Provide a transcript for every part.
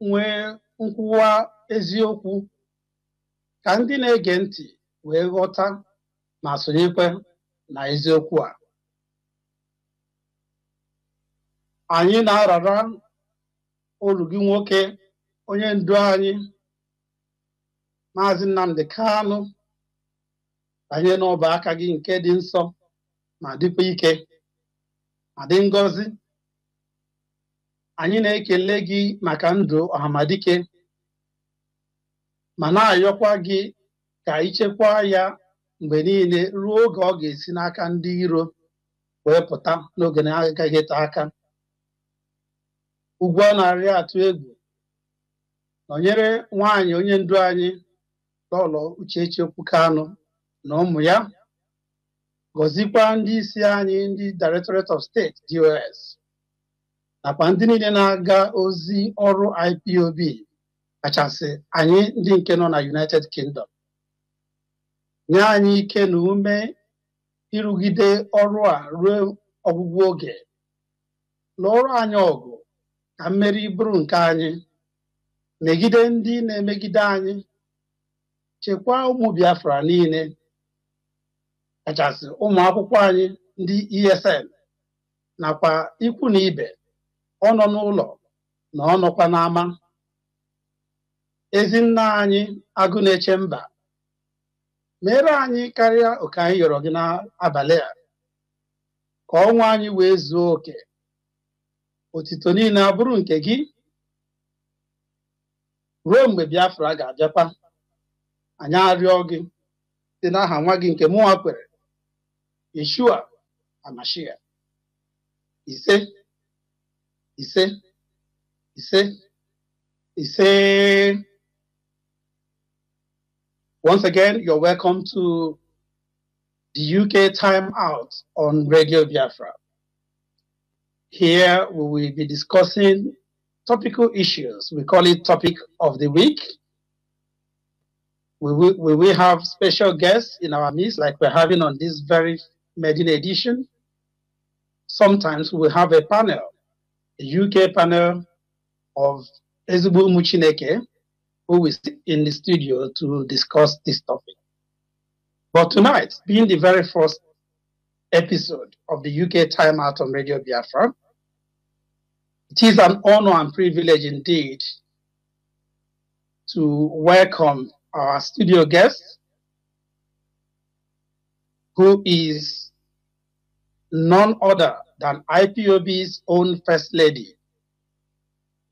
nwee nkwuwa eziokwu ka ndị na-ege ntị wee ghọta ma sonyekwe na eziokwu a. Anyị na-arara olu gị nwoke onye ndu anyị Maazị Nnamdi Kanu banye n'ọba aka gị nke dị nsọ ma dịkwa ike ma dị ngọzi. Anyị na-ekele gị maka ndụ ọhamadike ma na-ayọkwa gị ka ichekwa ya mgbe niile ruo oge ọ ga-esi n'aka ndị iro wee pụta n'oge na-agaghị ete aka. Ugwu ọ na-arị atụ egwu nọnyere nwaanyị onye ndu anyị Lolo Uchechi Okwu Kanu na ụmụ ya, gọzikwa ndị isi anyị ndị Directorate of State DOS nakwa ndị niile na-aga ozi ọrụ IPOB, kachasị anyị ndị nke nọ na United Kingdom. Nye anyị ike na ume ịrụgide ọrụ a ruo ọgwụgwụ oge. Lụọrọ anyị ọgụ ka mmeri bụrụ nke anyị, megide ndị na-emegide anyị, chekwaa ụmụ Biafra niile, kachasị ụmụ akwụkwọ anyị ndị ESN nakwa ikwu na ibe, ọ nọ n'ụlọ na ọ nọkwa n'ama. Ezinna anyị agụ na-eche mba, mere anyị karịa oke anyị yọrọ gị n'abalị a, ka ọnwa anyị wee zuo oke. Otito niile abụrụ nke gị ruo mgbe Biafra ga-abịakwa. Anyị arịọ gị site n'aha nwa gị nke mụnwa kwere, Yeshua Amashia. Ise ise ise ise. Once again, you're welcome to the UK Time Out on Radio Biafra. Here we will be discussing topical issues. We call it Topic of the Week. We will have special guests in our midst, like we're having on this very maiden edition. Sometimes we will have a panel, a UK panel of Ezigbo Muchineke, who will sit in the studio to discuss this topic. But tonight, being the very first episode of the UK Time Out on Radio Biafra, it is an honor and privilege indeed to welcome our studio guest, who is none other than IPOB's own First Lady,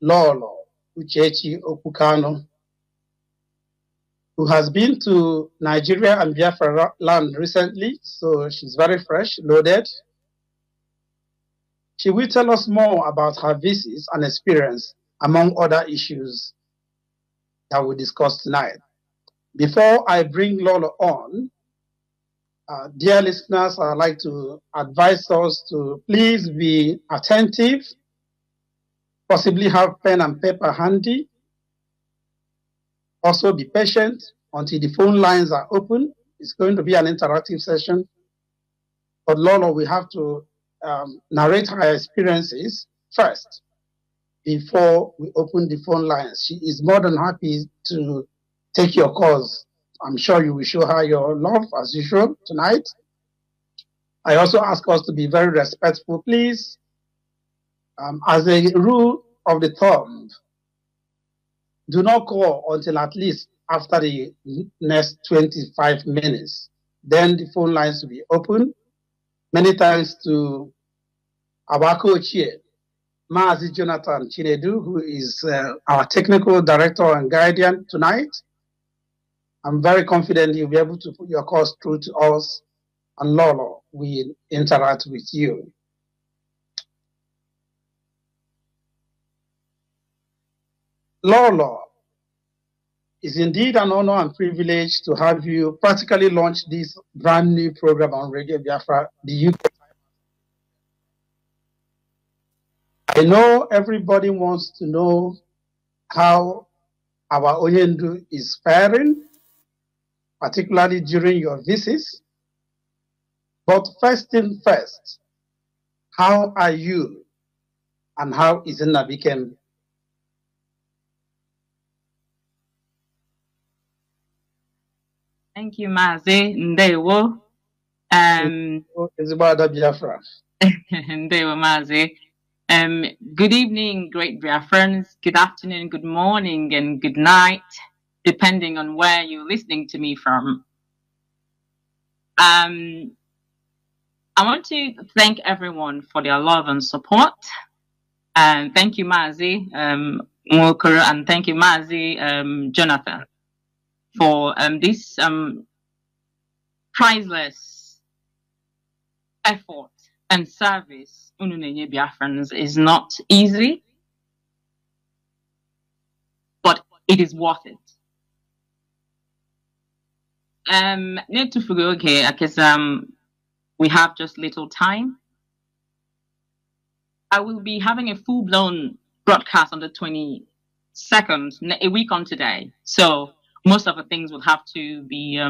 Lolo Uchechi Okwu Kanu, who has been to Nigeria and Biafra land recently, so she's very fresh, loaded. She will tell us more about her visits and experience, among other issues that we'll discuss tonight. Before I bring Lolo on, dear listeners, I'd like to advise us to please be attentive, possibly have pen and paper handy. Also be patient until the phone lines are open. It's going to be an interactive session. But Lolo, we have to narrate her experiences first before we open the phone lines. She is more than happy to take your calls. I'm sure you will show her your love as usual tonight. I also ask us to be very respectful, please. As a rule of the thumb, do not call until at least after the next 25 minutes. Then the phone lines will be open. Many thanks to our coach here, Maazi Jonathan Chinedu, who is our technical director and guardian tonight. I'm very confident you'll be able to put your calls through to us, and Lolo will interact with you. Lolo, it's indeed an honor and privilege to have you practically launch this brand new program on Radio Biafra, the UK. I know everybody wants to know how our Oyendu is faring, particularly during your visits. But first thing first, how are you and how is Nnabikem? Thank you, Mazi. Ndewo. It's about the Biafra. Ndewo, Mazi. Good evening, great Biafrans. Good afternoon, good morning, and good night, depending on where you're listening to me from. I want to thank everyone for their love and support. And thank you, Mazi Mwokoro, and thank you, Mazi Jonathan, for this priceless effort and service. Ununenye Biafrans is not easy, but it is worth it. Need to forget, okay, because we have just little time. I will be having a full-blown broadcast on the 22nd, a week on today. So most of the things will have to be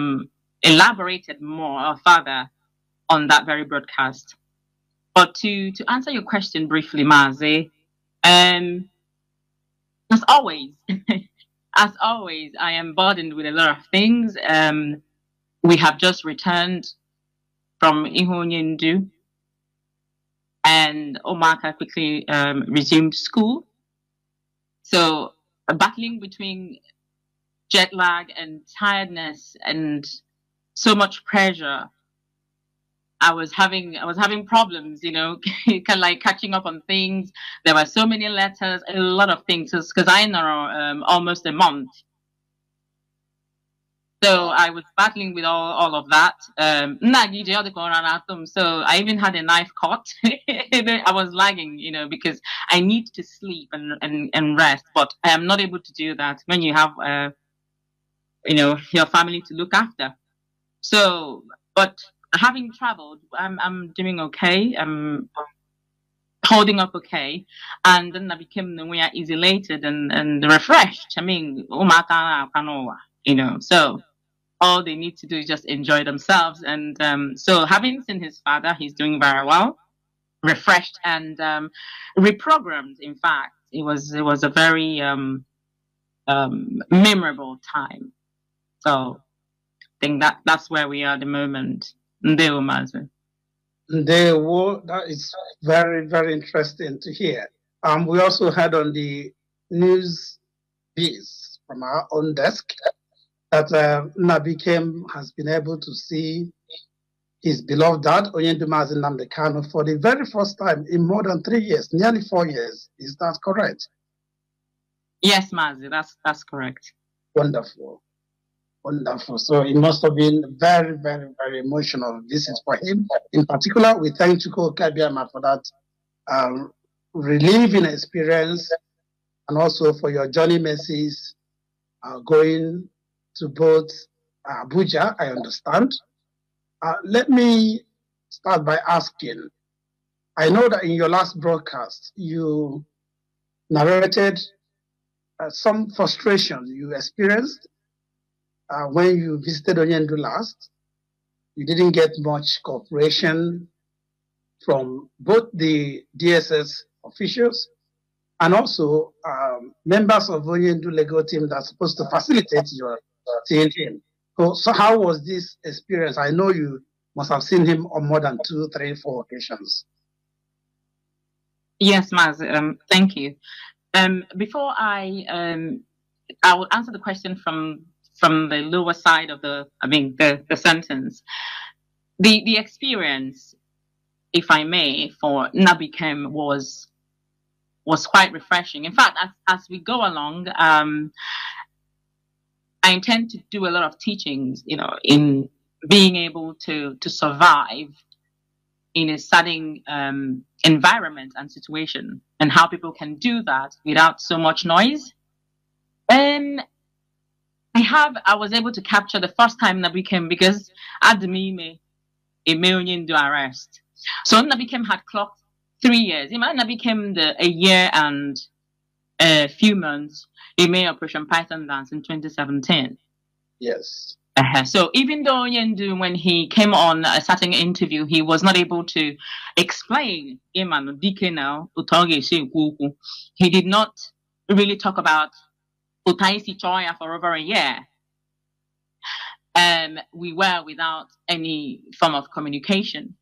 elaborated more or further on that very broadcast. But to answer your question briefly, Mazi, as always, as always, I am burdened with a lot of things. We have just returned from Ihonyendu, and Omaka quickly resumed school. So battling between jet lag and tiredness and so much pressure, I was having problems, you know, kind of like catching up on things. There were so many letters, a lot of things, because I know almost a month. So I was battling with all of that. So I even had a knife cut. I was lagging, you know, because I need to sleep and rest, but I am not able to do that when you have, you know, your family to look after. So, but having traveled, I'm doing okay. I'm holding up okay, and then I became elated and refreshed. I mean, you know, so all they need to do is just enjoy themselves. And so having seen his father, he's doing very well, refreshed and reprogrammed. In fact, it was a very memorable time. So I think that's where we are at the moment. That is very, very interesting to hear. We also had on the news piece from our own desk that Nabikem has been able to see his beloved dad, Onyendumazi Nnamdi Kanu, for the very first time in more than 3 years, nearly 4 years. Is that correct? Yes, Mazi, that's correct. Wonderful. Wonderful. So it must have been very, very, very emotional visit for him. In particular, we thank Chuko Kabiama for that relieving experience, and also for your journey messages going to both Abuja, I understand. Let me start by asking, I know that in your last broadcast, you narrated some frustration you experienced when you visited Onyendu last. You didn't get much cooperation from both the DSS officials and also members of Onyendu legal team that's supposed to facilitate your seeing him. So how was this experience? I know you must have seen him on more than 2, 3, 4 occasions. Yes, Maz. Thank you. Before I will answer the question from the lower side of the sentence. The experience, if I may, for Nabikem was quite refreshing. In fact, as we go along, I intend to do a lot of teachings, you know, in being able to survive in a certain environment and situation, and how people can do that without so much noise. And I was able to capture the first time Nabikem, because Admime a million to arrest. So Nabikem had clocked 3 years. Nabikem a year and a few months. He made Operation Python Dance in 2017. Yes. So even though Yendu, when he came on a certain interview, he was not able to explain he did not really talk about Utaisi Choya for over a year. we were without any form of communication.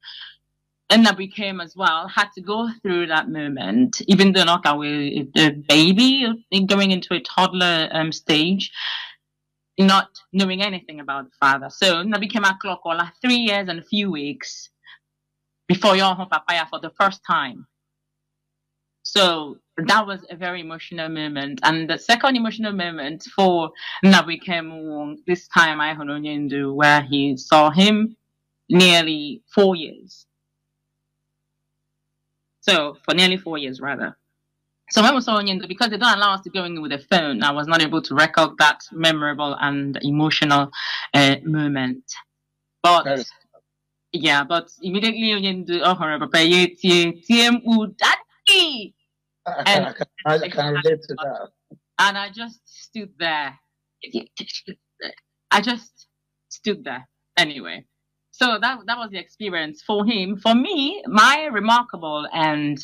And I became as well, had to go through that moment, even though not a baby going into a toddler stage, not knowing anything about the father. So I became a clock all 3 years and a few weeks before your home papaya for the first time. So that was a very emotional moment. And the second emotional moment for Nabikem this time I Hononyendu, where he saw him nearly 4 years. So for nearly 4 years rather. So when we saw Onyendo, because they don't allow us to go in with a phone, I was not able to record that memorable and emotional moment. But yeah, but immediately Onyendo, oh horrible, daddy. And I can relate to that. And I just stood there. I just stood there. Anyway. So that was the experience for him. For me, my remarkable and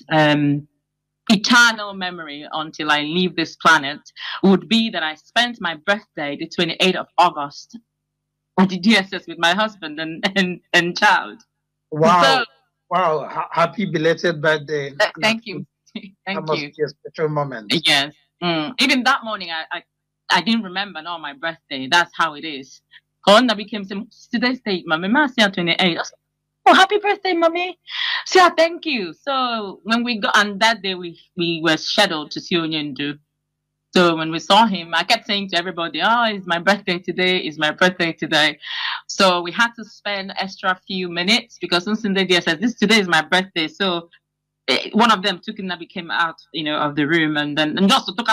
eternal memory until I leave this planet would be that I spent my birthday, the 28th of August, at the DSS with my husband and child. Wow. So, wow. Happy belated birthday. Thank you. Thank that you. Must be a special moment. Yes. Even that morning, I didn't remember my birthday. That's how it is. When I became today's date, mommy, 28. Oh, happy birthday, mommy. So yeah, thank you. So when we got on that day, we were scheduled to see Onyendu. So when we saw him, I kept saying to everybody, oh, it's my birthday today. It's my birthday today. So we had to spend extra few minutes because Sunday says, today is my birthday. So one of them took him and became out, of the room. And then, and just took na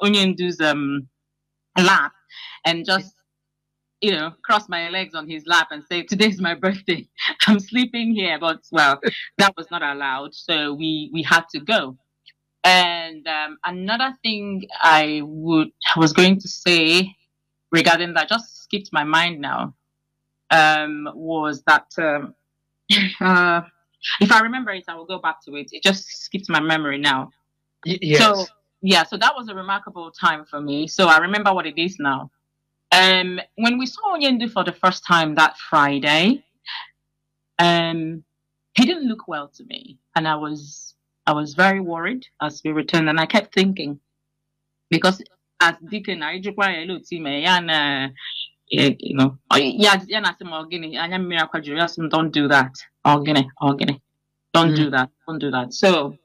Onyendu's lap and just, cross my legs on his lap and say, today's my birthday. I'm sleeping here. But, well, that was not allowed. So we had to go. And another thing I was going to say regarding that, just skipped my mind now, was that if I remember it, I will go back to it. It just skipped my memory now. Yes. So, yeah, so that was a remarkable time for me. So I remember what it is now. When we saw Onyendu for the first time that Friday, he didn't look well to me, and I was very worried as we returned, and I kept thinking, because as Deacon, I don't do that. Don't do that. So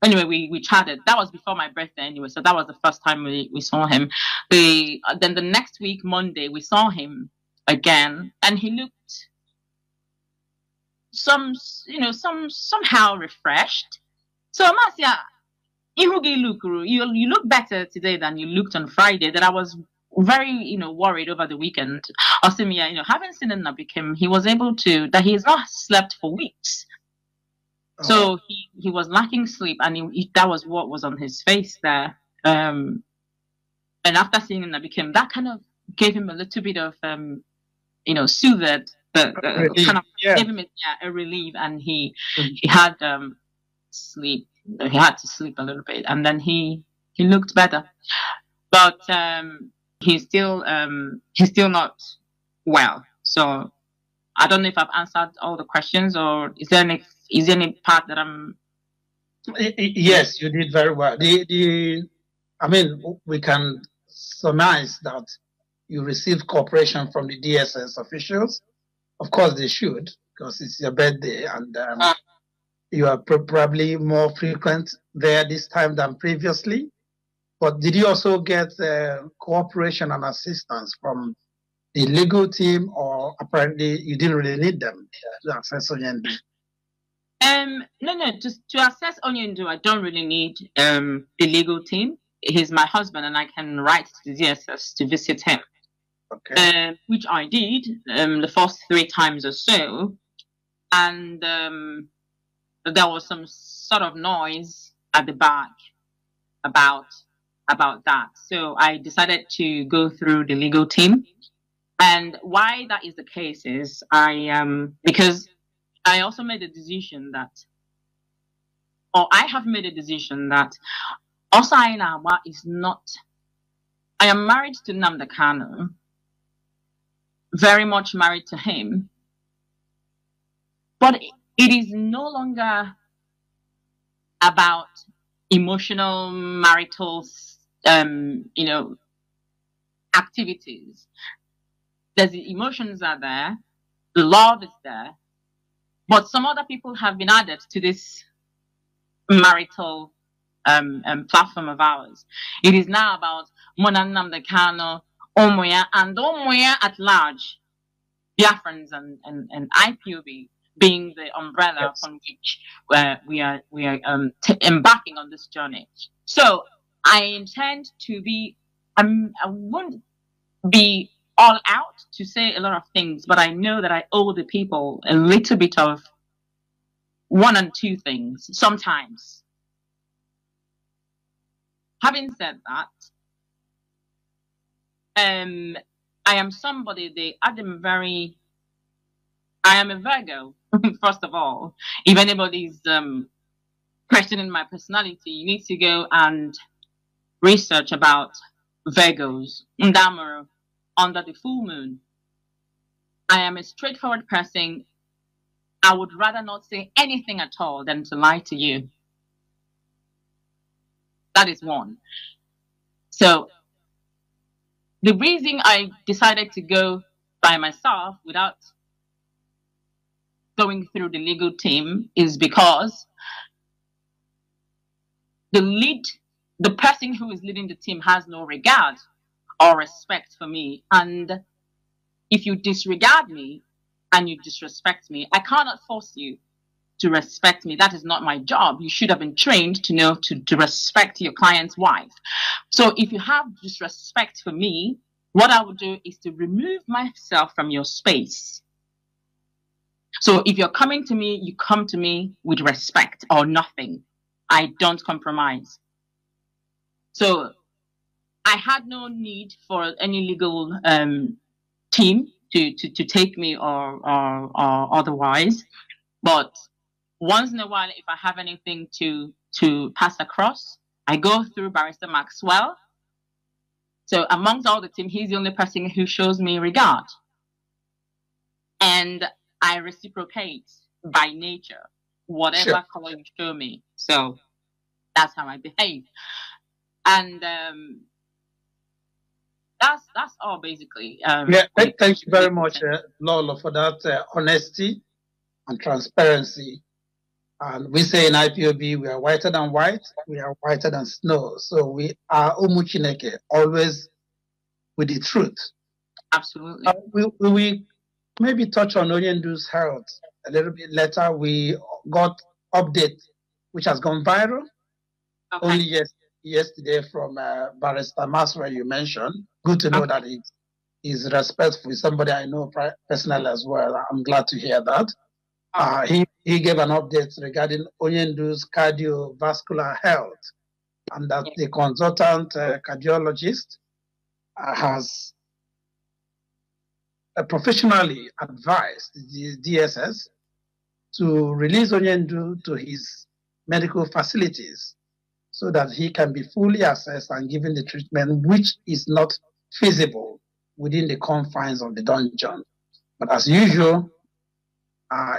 anyway, we chatted. That was before my birthday anyway, so that was the first time we saw him. Then the next week, Monday, we saw him again, and he looked somehow refreshed. So Marcia, you look better today than you looked on Friday. That I was very, worried over the weekend. Osimia, having seen him he was able to, that he has not slept for weeks. So he was lacking sleep, and that was what was on his face there. And after seeing him, that kind of gave him a little bit of, soothed, kind of gave him a relief, and he had sleep. He had to sleep a little bit, and then he looked better. But he's still not well. So I don't know if I've answered all the questions, or is there any part that I'm? Yes, you did very well. I mean, we can surmise that you received cooperation from the DSS officials. Of course, they should, because it's your birthday, and you are probably more frequent there this time than previously. But did you also get cooperation and assistance from the legal team, or apparently you didn't really need them to access Onyendu? No. To access Onyendu, I don't really need the legal team. He's my husband, and I can write to the DSS to visit him. Okay. Which I did the first 3 times or so, and there was some sort of noise at the back about that. So I decided to go through the legal team. And why that is the case is because I also made a decision that, or I have made a decision that Osainawa is not. I am married to Nnamdi Kanu, very much married to him. But it is no longer about emotional marital, you know, activities. The emotions are there, the love is there, but some other people have been added to this marital platform of ours. It is now about Mona Nnamdi Kanu, Omoya, and Omoya at large, Biafrans and IPOB being the umbrella Yes. upon which we are embarking on this journey. So I intend to be. I won't be all out to say a lot of things, but I know that I owe the people a little bit of one and two things sometimes. Having said that, I am somebody I am a Virgo, first of all. If anybody's questioning my personality, you need to go and research about Virgos, Ndamuru, under the full moon. I am a straightforward person. I would rather not say anything at all than to lie to you. That is one. So the reason I decided to go by myself without going through the legal team is because the person who is leading the team has no regard or respect for me. And if you disregard me and you disrespect me, I cannot force you to respect me. That is not my job. You should have been trained to know to respect your client's wife. So if you have disrespect for me, what I would do is to remove myself from your space. So if you're coming to me, you come to me with respect or nothing. I don't compromise. So I had no need for any legal team to take me or otherwise. But once in a while, if I have anything to pass across, I go through Barrister Maxwell. So amongst all the team, he's the only person who shows me regard. And I reciprocate by nature, whatever color you show me. So that's how I behave. And that's all basically. Thank you very much, Lolo, for that honesty and transparency. And we say in IPOB, we are whiter than white, we are whiter than snow. So we are Umuchineke, always with the truth. Absolutely. We maybe touch on Onyendu's health a little bit later. We got update, which has gone viral. Okay. Only yesterday from Barrister Masra, you mentioned. Good to know that he's respectful. Somebody I know personally as well. I'm glad to hear that. He gave an update regarding Onyendu's cardiovascular health, and that the consultant cardiologist has professionally advised the DSS to release Onyendu to his medical facilities so that he can be fully assessed and given the treatment which is not feasible within the confines of the dungeon. But as usual,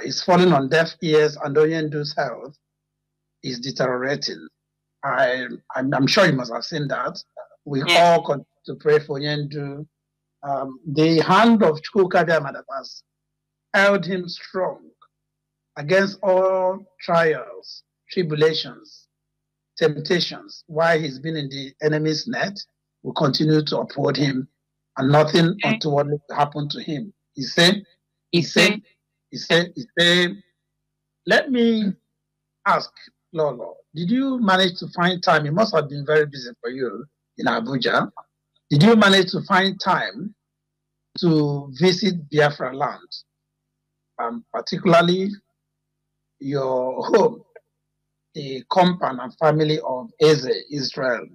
it's falling on deaf ears, and Onyendu's health is deteriorating. I'm sure you must have seen that. We all continue to pray for Onyendu. The hand of Chukwukabiama that has held him strong against all trials, tribulations, temptations, while he's been in the enemy's net, will continue to uphold him, and nothing untoward will happen to him. He said, let me ask, Lolo, did you manage to find time? It must have been very busy for you in Abuja. Did you manage to find time to visit Biafra land, particularly your home, the compound and family of Eze Israel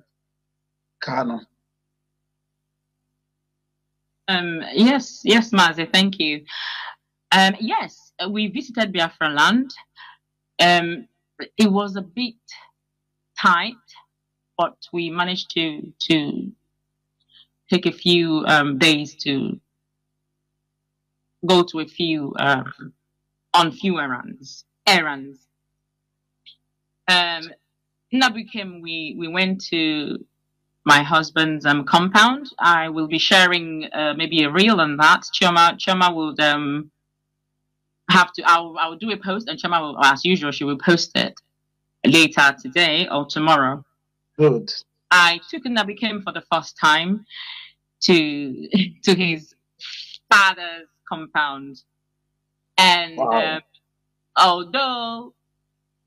Kanu? Yes, Mazi, thank you. Yes, we visited Biafra land. It was a bit tight, but we managed to take a few days to go to a few on few errands. Nabukim, we went to my husband's compound. I will be sharing maybe a reel on that. Choma would have to. I'll do a post, and Choma will, as usual, she will post it later today or tomorrow. Good. I took Nabukim for the first time to his father's compound, and Wow. although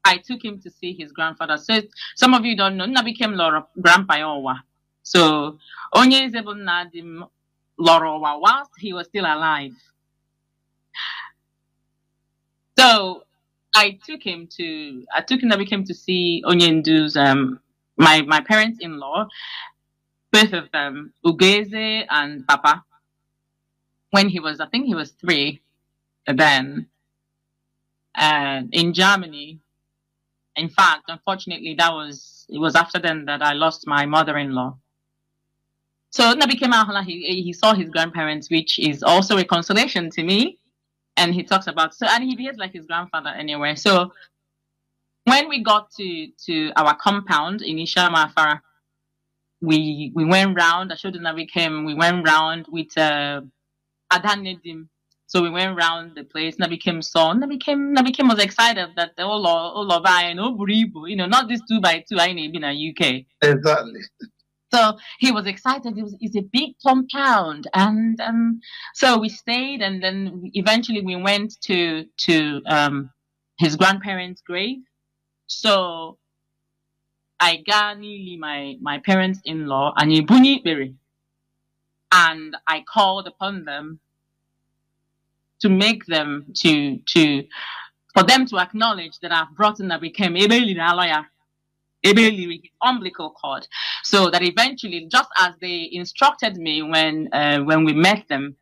I took him to see his grandfather. So some of you don't know, Nna became Loro Grandpa Owa. So Onye Zebun Loro Owa whilst he was still alive. So I took Nna became to see Onyendu's my parents in law, both of them, Ugeze and Papa. When he was, I think he was 3 then. And in Germany. In fact, unfortunately, it was after then that I lost my mother-in-law. So Nabi came out, he saw his grandparents, which is also a consolation to me. And he talks about, and he behaves like his grandfather anyway. So when we got to our compound in Ishamafara, we went round, I showed Nabi came, we went round with Adanedim. So we went around the place. Nabikim saw. Nabikim was excited that not this 2x2 I need in the UK. Exactly. So he was excited. It's a big compound, and so we stayed, and then eventually we went to his grandparents' grave. So I got nearly my parents-in-law and I called upon them to make them for them to acknowledge that I've brought in that became lawyer, umbilical cord, so that eventually, just as they instructed me when we met them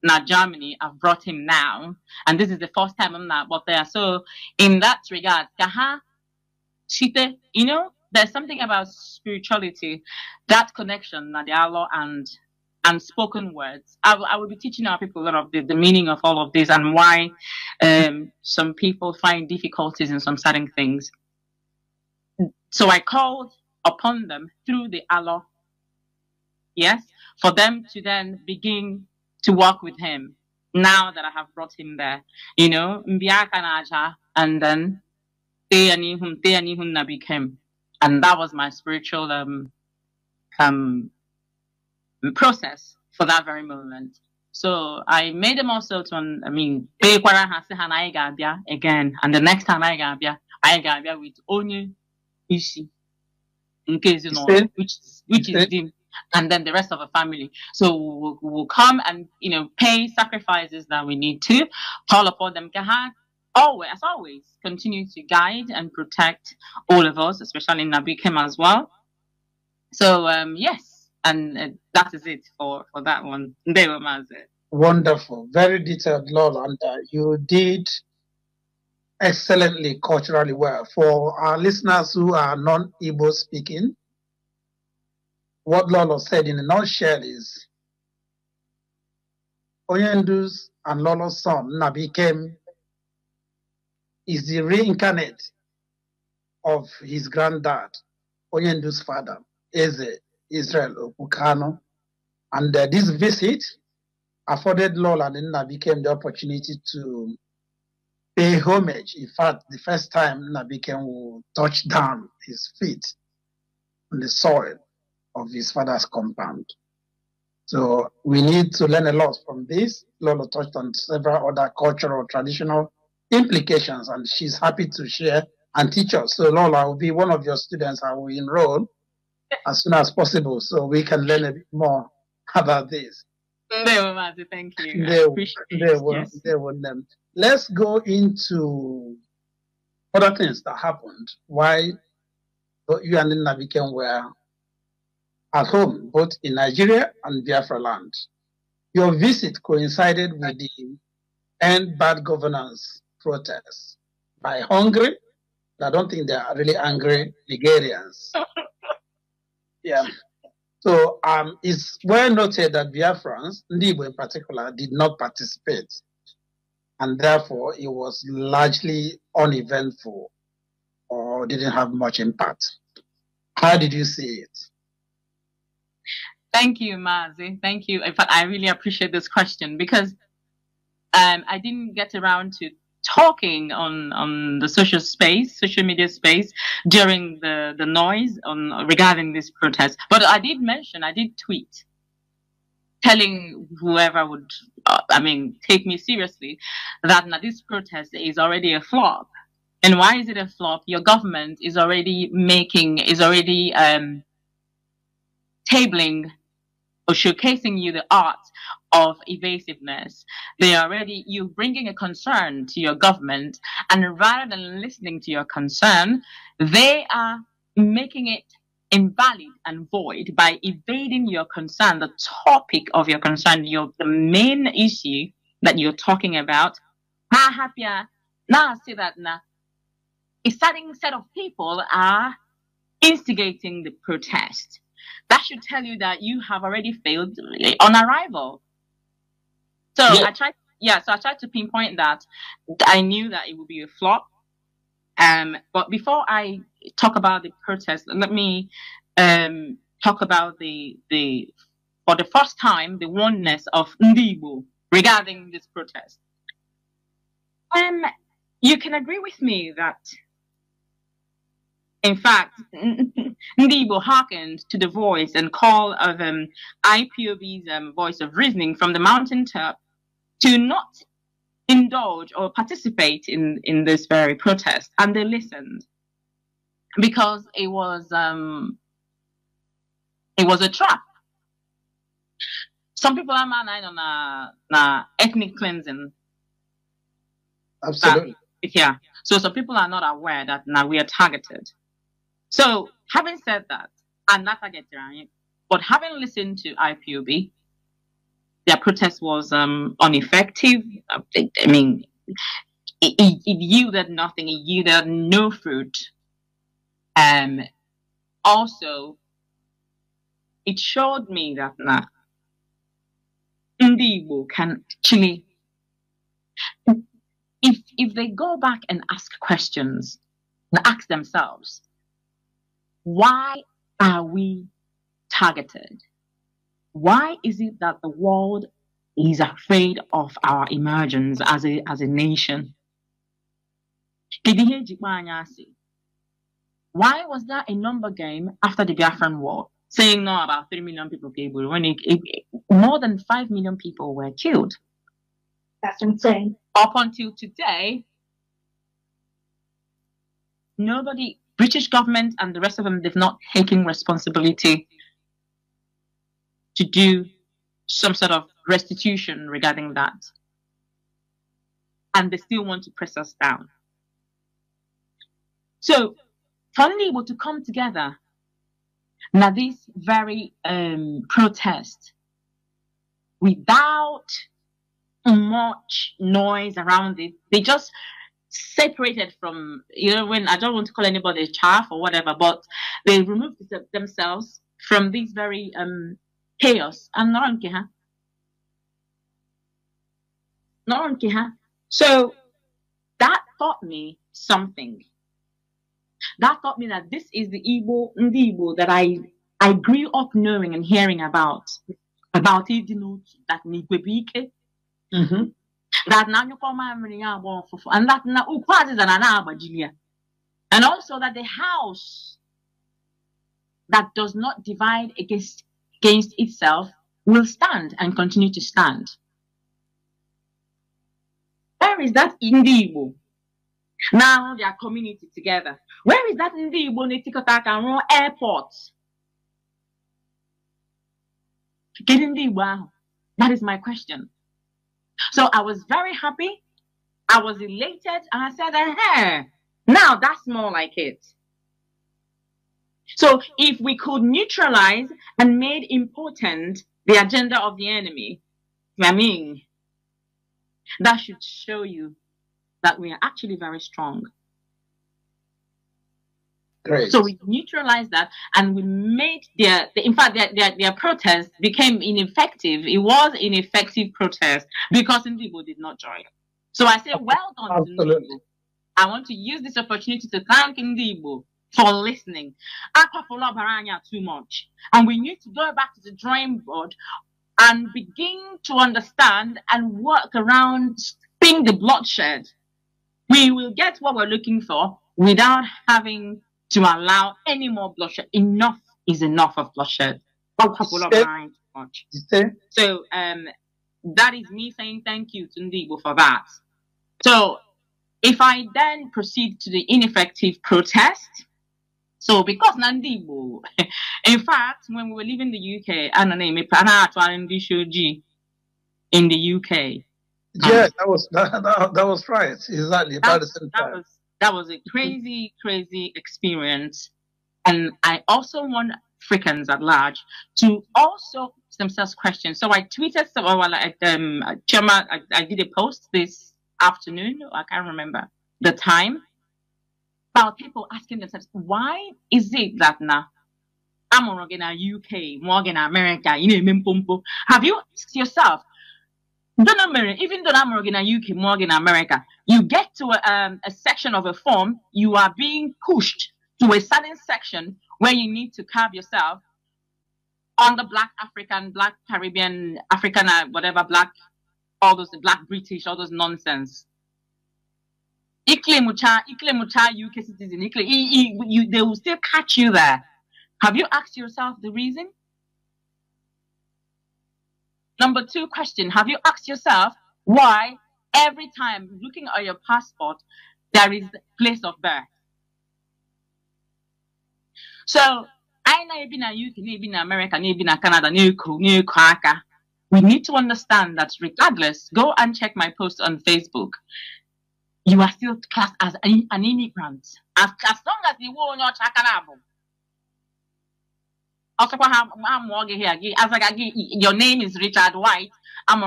in Germany, I've brought him now, and this is the first time I'm not but there. So in that regard, there's something about spirituality, that connection, Nadialo and spoken words. I will be teaching our people a lot of the meaning of all of this and why some people find difficulties in some certain things. So I called upon them through the Allah, yes, for them to then begin to work with him now that I have brought him there. And then became. And that was my spiritual process for that very moment. So I made them also pay again. And the next time I got with only Ishi, in case you know, which is dim, and then the rest of the family. So we'll come and pay sacrifices that we need to, call upon them. Always continue to guide and protect all of us, especially Nabikim as well. So yes, and that is it for that one. Wonderful, very detailed, Lolo, and you did excellently, culturally well. For our listeners who are non-Igbo speaking, what Lolo said in a nutshell is Onyendu's and Lolo's son, Nabikem, is the reincarnate of his granddad, Onyendu's father, Eze Israel Okwu Kanu. And this visit afforded Lolo and Nabikem the opportunity to pay homage. In fact, the first time Nabikem will touch down his feet on the soil of his father's compound. So we need to learn a lot from this. Lolo touched on several other cultural, traditional implications, and she's happy to share and teach us. So Lolo, I will be one of your students. I will enroll as soon as possible so we can learn a bit more about this. Thank you. Let's go into other things that happened. Why you and Nabikem were at home, both in Nigeria and Biafra land. Your visit coincided with the End Bad Governance protests by Hungary. I don't think they are really angry Nigerians. Yeah. So it's well noted that Biafrans, Ndibo in particular, did not participate, and therefore it was largely uneventful or didn't have much impact. How did you see it? Thank you, Mazi. Thank you. In fact, I really appreciate this question because I didn't get around to talking on the social media space during the noise regarding this protest. But I did tweet telling whoever would, take me seriously that now this protest is already a flop. And why is it a flop? Your government is already tabling or showcasing you the art of evasiveness. You're bringing a concern to your government, and rather than listening to your concern, they are making it invalid and void by evading your concern, the topic of your concern, the main issue that you're talking about. Now see that now a certain set of people are instigating the protest. That should tell you that you have already failed on arrival. So yeah. I tried to pinpoint that. I knew that it would be a flop. But before I talk about the protest, let me talk about for the first time, the oneness of Ndibo regarding this protest. You can agree with me that, in fact, Ndibo hearkened to the voice and call of IPOB's voice of reasoning from the mountaintop to not indulge or participate in this very protest, and they listened because it was a trap. Some people are mad on ethnic cleansing. Absolutely. Yeah. So some people are not aware that now we are targeted. So having said that, and not targeted, but having listened to IPOB, their protest was ineffective. I mean, it yielded nothing. It yielded no fruit. Also, it showed me that Ndibo can actually, if they go back and ask questions, and ask themselves, why are we targeted? Why is it that the world is afraid of our emergence as a nation? Why was there a number game after the Biafran War saying no about 3 million people killed when more than 5 million people were killed? That's insane. Up until today, nobody, British government and the rest of them, they've not taken responsibility to do some sort of restitution regarding that. And they still want to press us down. So, for Ndibo to come together, now this very protest, without much noise around it, they just separated from, when I don't want to call anybody chaff or whatever, but they removed themselves from this very chaos. And so that taught me something. That taught me that this is the Ndibo that I grew up knowing and hearing about it, that Nigwebike. Mm-hmm. That now you come and that now and also that the house that does not divide against itself will stand and continue to stand. Where is that Ndibo? Now they are community together. Where is that Ndibo Netikota can run airports? That is my question. So I was very happy. I was elated, and I said, hey, now that's more like it. So if we could neutralize and made important the agenda of the enemy, that should show you that we are actually very strong. Great. So we neutralized that, and we made their protest became ineffective. It was ineffective protest because Ndibo did not join. So I say, well done to Ndibo. I want to use this opportunity to thank Ndibo for listening. Akwafola Baranya too much, and we need to go back to the drawing board and begin to understand and work around stopping the bloodshed. We will get what we're looking for without having to allow any more bloodshed. Enough is enough of bloodshed. So that is me saying thank you to Ndibo for that. So if I then proceed to the ineffective protest, so because Nandibo, in fact, when we were leaving the UK, in the UK. Yeah, that was right. Exactly. That was a crazy experience. And I also want Africans at large to also ask themselves questions. So I tweeted, I did a post this afternoon, I can't remember the time, about people asking themselves, why is it that now I'm in UK, more in America, have you asked yourself, even though I'm in UK, more in America, you get to a section of a form, you are being pushed to a certain section where you need to carve yourself on the Black African, Black Caribbean, African, whatever, Black, all those, Black British, all those nonsense. Ikle mucha UK citizen, they will still catch you there. Have you asked yourself the reason? Number 2 question, have you asked yourself why every time looking at your passport, there is place of birth? So, I know in UK, in America, in Canada, we need to understand that regardless, go and check my post on Facebook. You are still classed as an immigrant. As long as you won't know Chakanabo. Your name is Richard White. I'm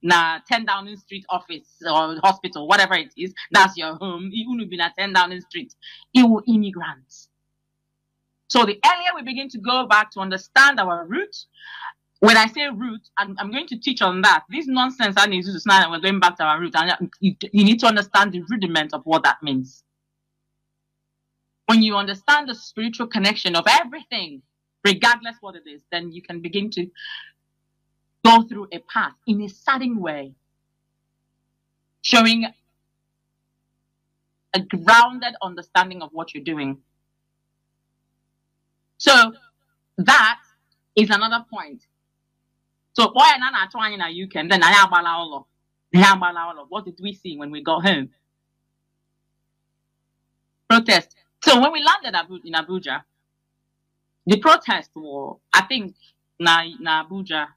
na 10 Downing Street office or hospital, whatever it is. That's your home. You will be na 10 Downing Street. You will immigrants. So the earlier we begin to go back to understand our roots, when I say root, I'm going to teach on that. This nonsense I need to snap, we're going back to our root. And you need to understand the rudiment of what that means. When you understand the spiritual connection of everything, regardless what it is, then you can begin to go through a path in a certain way, showing a grounded understanding of what you're doing. So that is another point. So why am I trying in a UK and then I have what did we see when we got home? Protest. So when we landed in Abuja, the protest war, I think, na Abuja,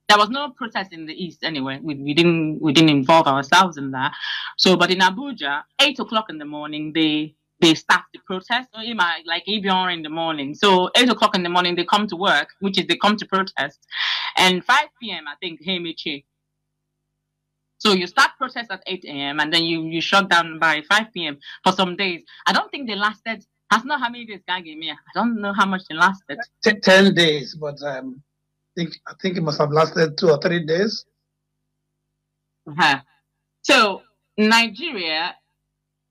there was no protest in the east anyway. We didn't involve ourselves in that. So, but in Abuja, 8 o'clock in the morning, they start the protest, like even in the morning. So 8 o'clock in the morning, they come to work, which is they come to protest. And 5 p.m., I think, hey, Michi. So you start protest at 8 a.m. and then you shut down by 5 p.m. for some days. I don't think they lasted. I don't know how many days guy gave me. I don't know how much they lasted. 10 days, but I think it must have lasted 2 or 3 days. So Nigeria,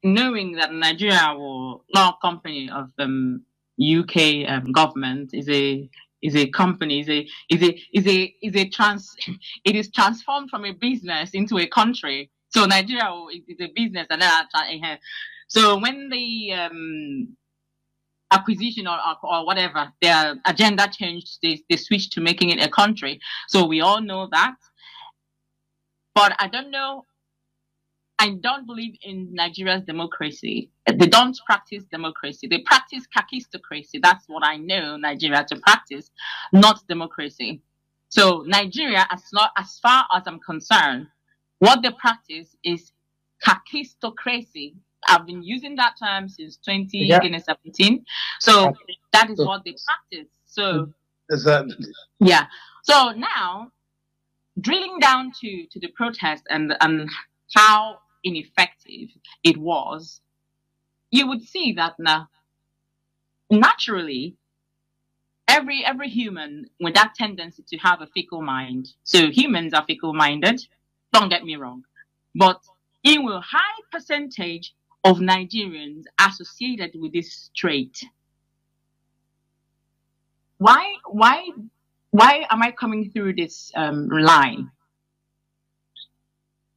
knowing that Nigeria was not a company of the UK government, is a company, it is transformed from a business into a country. So Nigeria is a business, and then so when the acquisition or whatever, their agenda changed, they switched to making it a country. So we all know that. But I don't believe in Nigeria's democracy. They don't practice democracy. They practice kakistocracy. That's what I know Nigeria to practice, not democracy. So Nigeria, as far as I'm concerned, what they practice is kakistocracy. I've been using that term since 2017. So that is what they practice. So exactly. Yeah. So now, drilling down to the protest and how ineffective it was, you would see that now, naturally, every human with that tendency to have a fickle mind. So humans are fickle-minded. Don't get me wrong, but in a high percentage of Nigerians associated with this trait. Why am I coming through this line?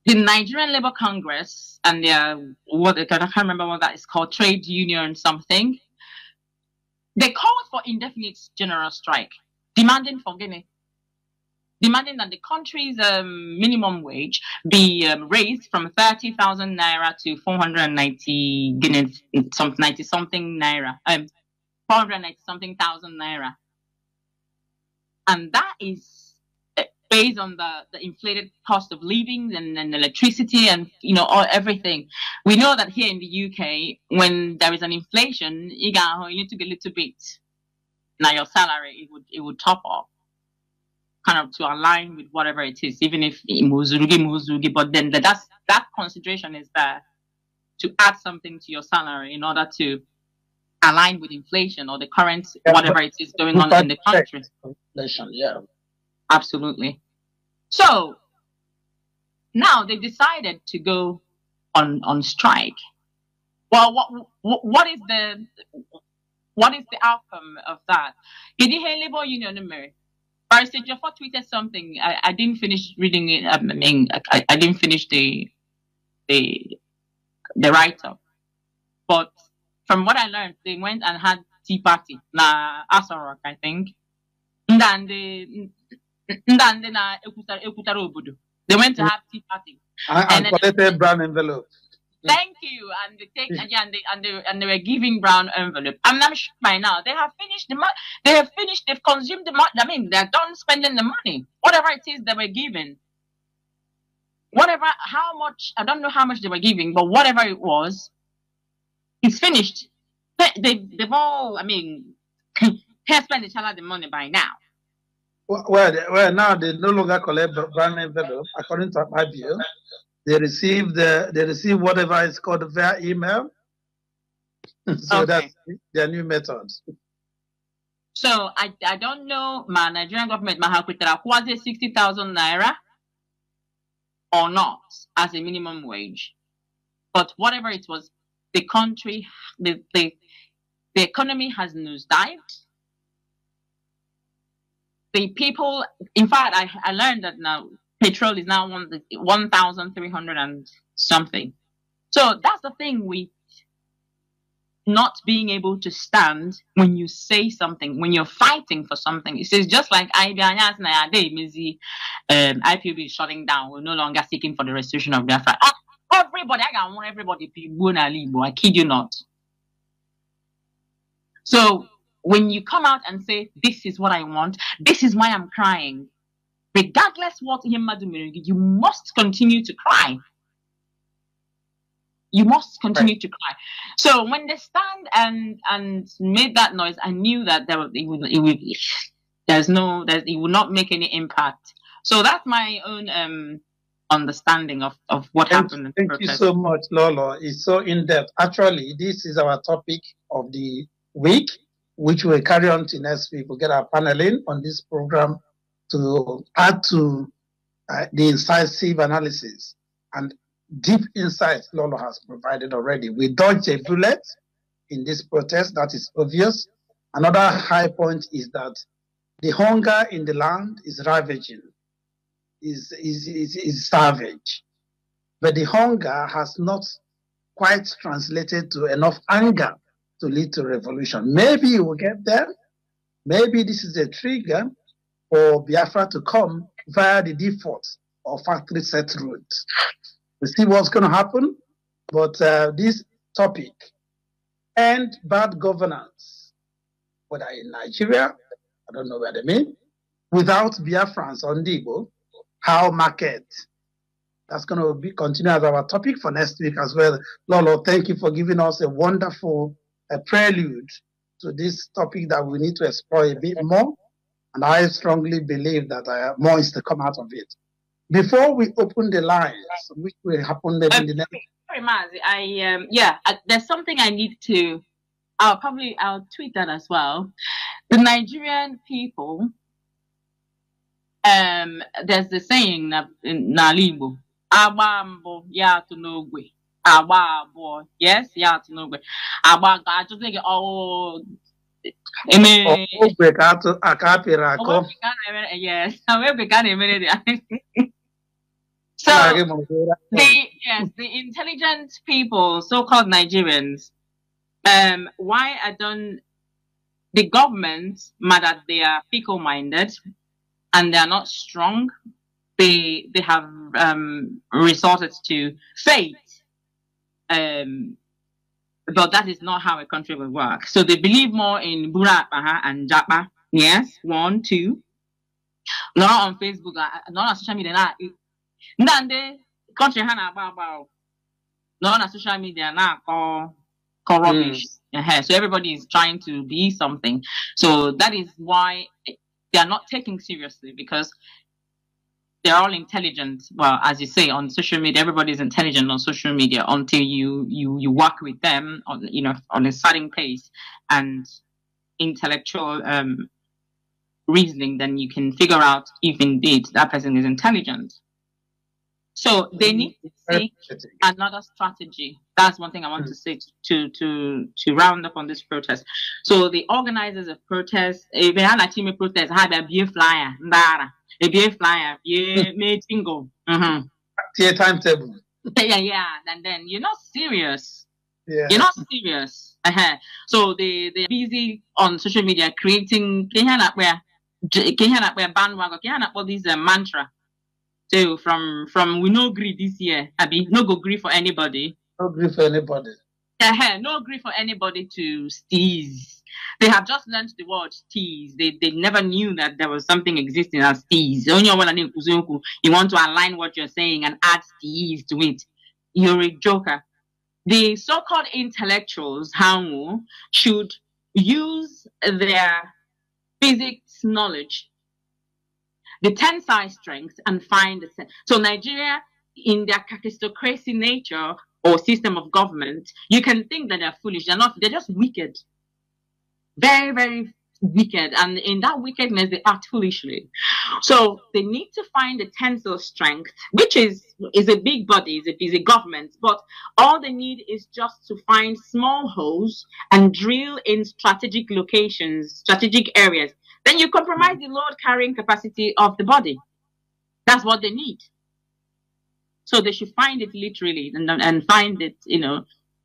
The Nigerian Labour Congress and I can't remember what that is called, trade union something. They called for indefinite general strike, demanding that the country's minimum wage be raised from 30,000 naira to 490 guineas, 90 something naira, 490 something thousand naira, and that is based on the inflated cost of living and electricity and everything. We know that here in the UK, when there is an inflation, you need to get a little bit. Now your salary it would top up, kind of to align with whatever it is, even if muzugi, but then that consideration is there to add something to your salary in order to align with inflation or the current whatever it is going on in the country. Inflation, yeah. Absolutely. So now they decided to go on strike. Well, what is the outcome of that? In the Labour Union, Barrister Jaffa tweeted something. I didn't finish reading it. I didn't finish the write-up. But from what I learned, they went and had tea party na Asarok, I think. They went to have tea party and collected brown envelope. Thank you. And they take and they were giving brown envelope. I'm sure by now they have finished the money. They've consumed the money. I mean, they're done spending the money. Whatever it is they were giving. How much, I don't know how much they were giving, but whatever it was, it's finished. They've all, can't spend each other the money by now. Well, now they no longer collect brown envelope. According to my bill, they receive whatever is called via email. So okay. That's their new methods. So I don't know, my Nigerian government was it 60,000 naira or not as a minimum wage, but whatever it was, the country, the economy has nosedived. The people, in fact, I learned that now petrol is now 1,300 and something. So that's the thing with not being able to stand when you say something, when you're fighting for something. It's just like IPOB is shutting down. We're no longer seeking for the restoration of Biafra. Everybody, I want everybody to be Libo. I kid you not. So when you come out and say, this is what I want, this is why I'm crying, regardless what you must continue to cry. You must continue to cry. So when they stand and made that noise, I knew that it would not make any impact. So that's my own understanding of what happened. Thank you so much, Lolo. It's so in-depth. Actually, this is our topic of the week, which we'll carry on to next week. We'll get our panel in on this program to add to the incisive analysis and deep insights Lolo has provided already. We dodged a bullet in this protest, that is obvious. Another high point is that the hunger in the land is ravaging, is savage. But the hunger has not quite translated to enough anger to lead to revolution. Maybe it will get there. Maybe this is a trigger for Biafra to come via the default or factory set route. We'll see what's going to happen. But this topic, and bad governance, whether in Nigeria, I don't know what they mean, without Biafrans on Igbo, how market. That's going to be continue as our topic for next week as well. Lolo, thank you for giving us a wonderful prelude to this topic that we need to explore a bit more. And I strongly believe that more is to come out of it. Before we open the lines, which will happen maybe in the next Sorry, Mazi. There's something I need to. I'll tweet that as well. The Nigerian people, there's the saying na Igbo, agba mbụ ya atụ n'ogwe, agba abụọ, yes, ya atụ n'ogwe, agba I just think yes, so the intelligent people, so-called Nigerians, why I don't, the government, mad that they are fickle-minded and they are not strong, they have resorted to fate. But that is not how a country will work. So they believe more in Bura and Japa. Yes, 1, 2. Not on Facebook, not on social media. Nande country hana about. Not on social media now rubbish. So everybody is trying to be something. So that is why they are not taken seriously, because they're all intelligent. Well, as you say, on social media, everybody is intelligent on social media until you work with them on on a certain pace and intellectual reasoning, then you can figure out if indeed that person is intelligent. So they need to seek another strategy. That's one thing I want to say to round up on this protest. So the organizers of protests, if they had a team of protests, had a beer flyer, a beer flyer, made jingle. Timetable. Yeah. And then you're not serious. Yeah. You're not serious. So they're busy on social media creating bandwagon, all these mantra. So from we no agree this year, Abi, no go agree for anybody. No agree for anybody. No agree for anybody to tease. They have just learned the word tease. They never knew that there was something existing as tease. You want to align what you're saying and add tease to it. You're a joker. The so-called intellectuals, Hangu, should use their physics knowledge, the tensile strength, and find the so Nigeria, in their kakistocracy nature or system of government, you can think that they're foolish. They're not. They're just wicked. Very, very wicked. And in that wickedness, they act foolishly. So they need to find the tensile strength, which is a big body, is a government. But all they need is just to find small holes and drill in strategic locations, strategic areas. Then you compromise the load carrying capacity of the body. That's what they need. So they should find it literally and find it,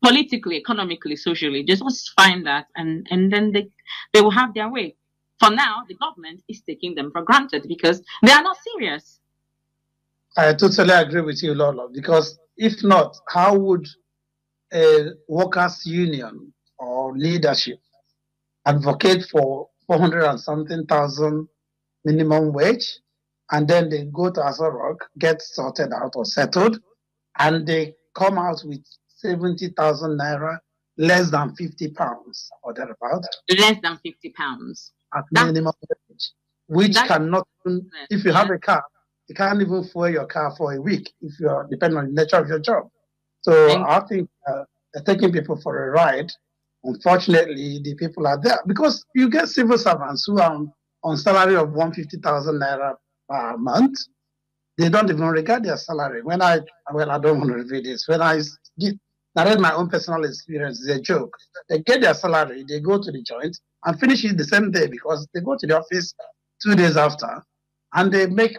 politically, economically, socially. Just find that, and then they will have their way. For now, the government is taking them for granted because they are not serious. I totally agree with you, Lolo, because if not, how would a workers' union or leadership advocate for 400 and something thousand minimum wage, and then they go to Azorok, get sorted out or settled, and they come out with 70,000 naira, less than 50 pounds or thereabouts. Less than 50 pounds. At minimum wage, which cannot, if you have a car, you can't even fuel your car for a week if you're depending on the nature of your job. So I think they're taking people for a ride. Unfortunately, the people are there because you get civil servants who are on salary of 150,000 naira per month. They don't even regard their salary. I don't want to reveal this. When I narrate my own personal experience, it's a joke. They get their salary, they go to the joint and finish it the same day because they go to the office 2 days after and they make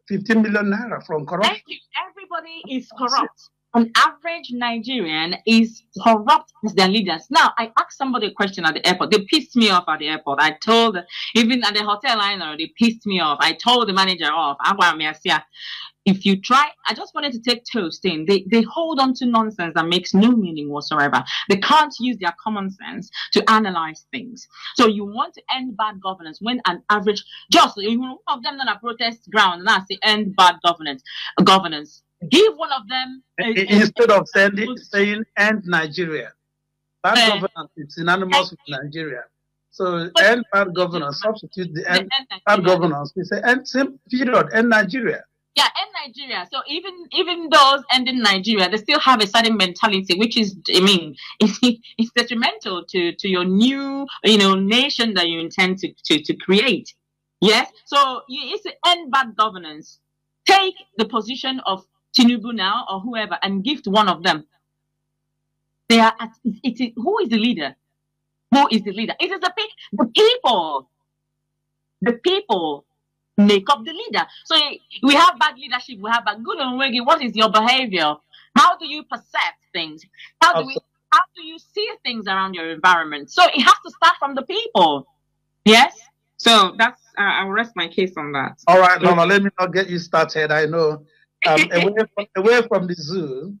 15 million naira from corruption. Everybody is corrupt. An average Nigerian is corrupt as their leaders. Now, I asked somebody a question at the airport. They pissed me off at the airport. I told, even at the hotel liner, they pissed me off. I told the manager off. If you try, I just wanted to take toast in. They hold on to nonsense that makes no meaning whatsoever. They can't use their common sense to analyze things. So you want to end bad governance when an average, just one of them on a protest ground, and I say end bad governance. Give one of them instead of saying end Nigeria. Bad governance is synonymous with Nigeria. So end bad governance, substitute the end bad governance. We say end same period, end Nigeria. Yeah, in Nigeria. So even those ending Nigeria, they still have a certain mentality, which is, I mean, it's detrimental to your new, nation that you intend to create. Yes. So it's to end bad governance. Take the position of Tinubu now or whoever and give to one of them. They are at who is the leader? Who is the leader? It is the people. The people make up the leader. So we have bad leadership, we have bad good and what is your behavior? How do you perceive things? How do you see things around your environment? So it has to start from the people. Yes. So that's I'll rest my case on that. All right, Lolo, let me not get you started. I know away from the zoo.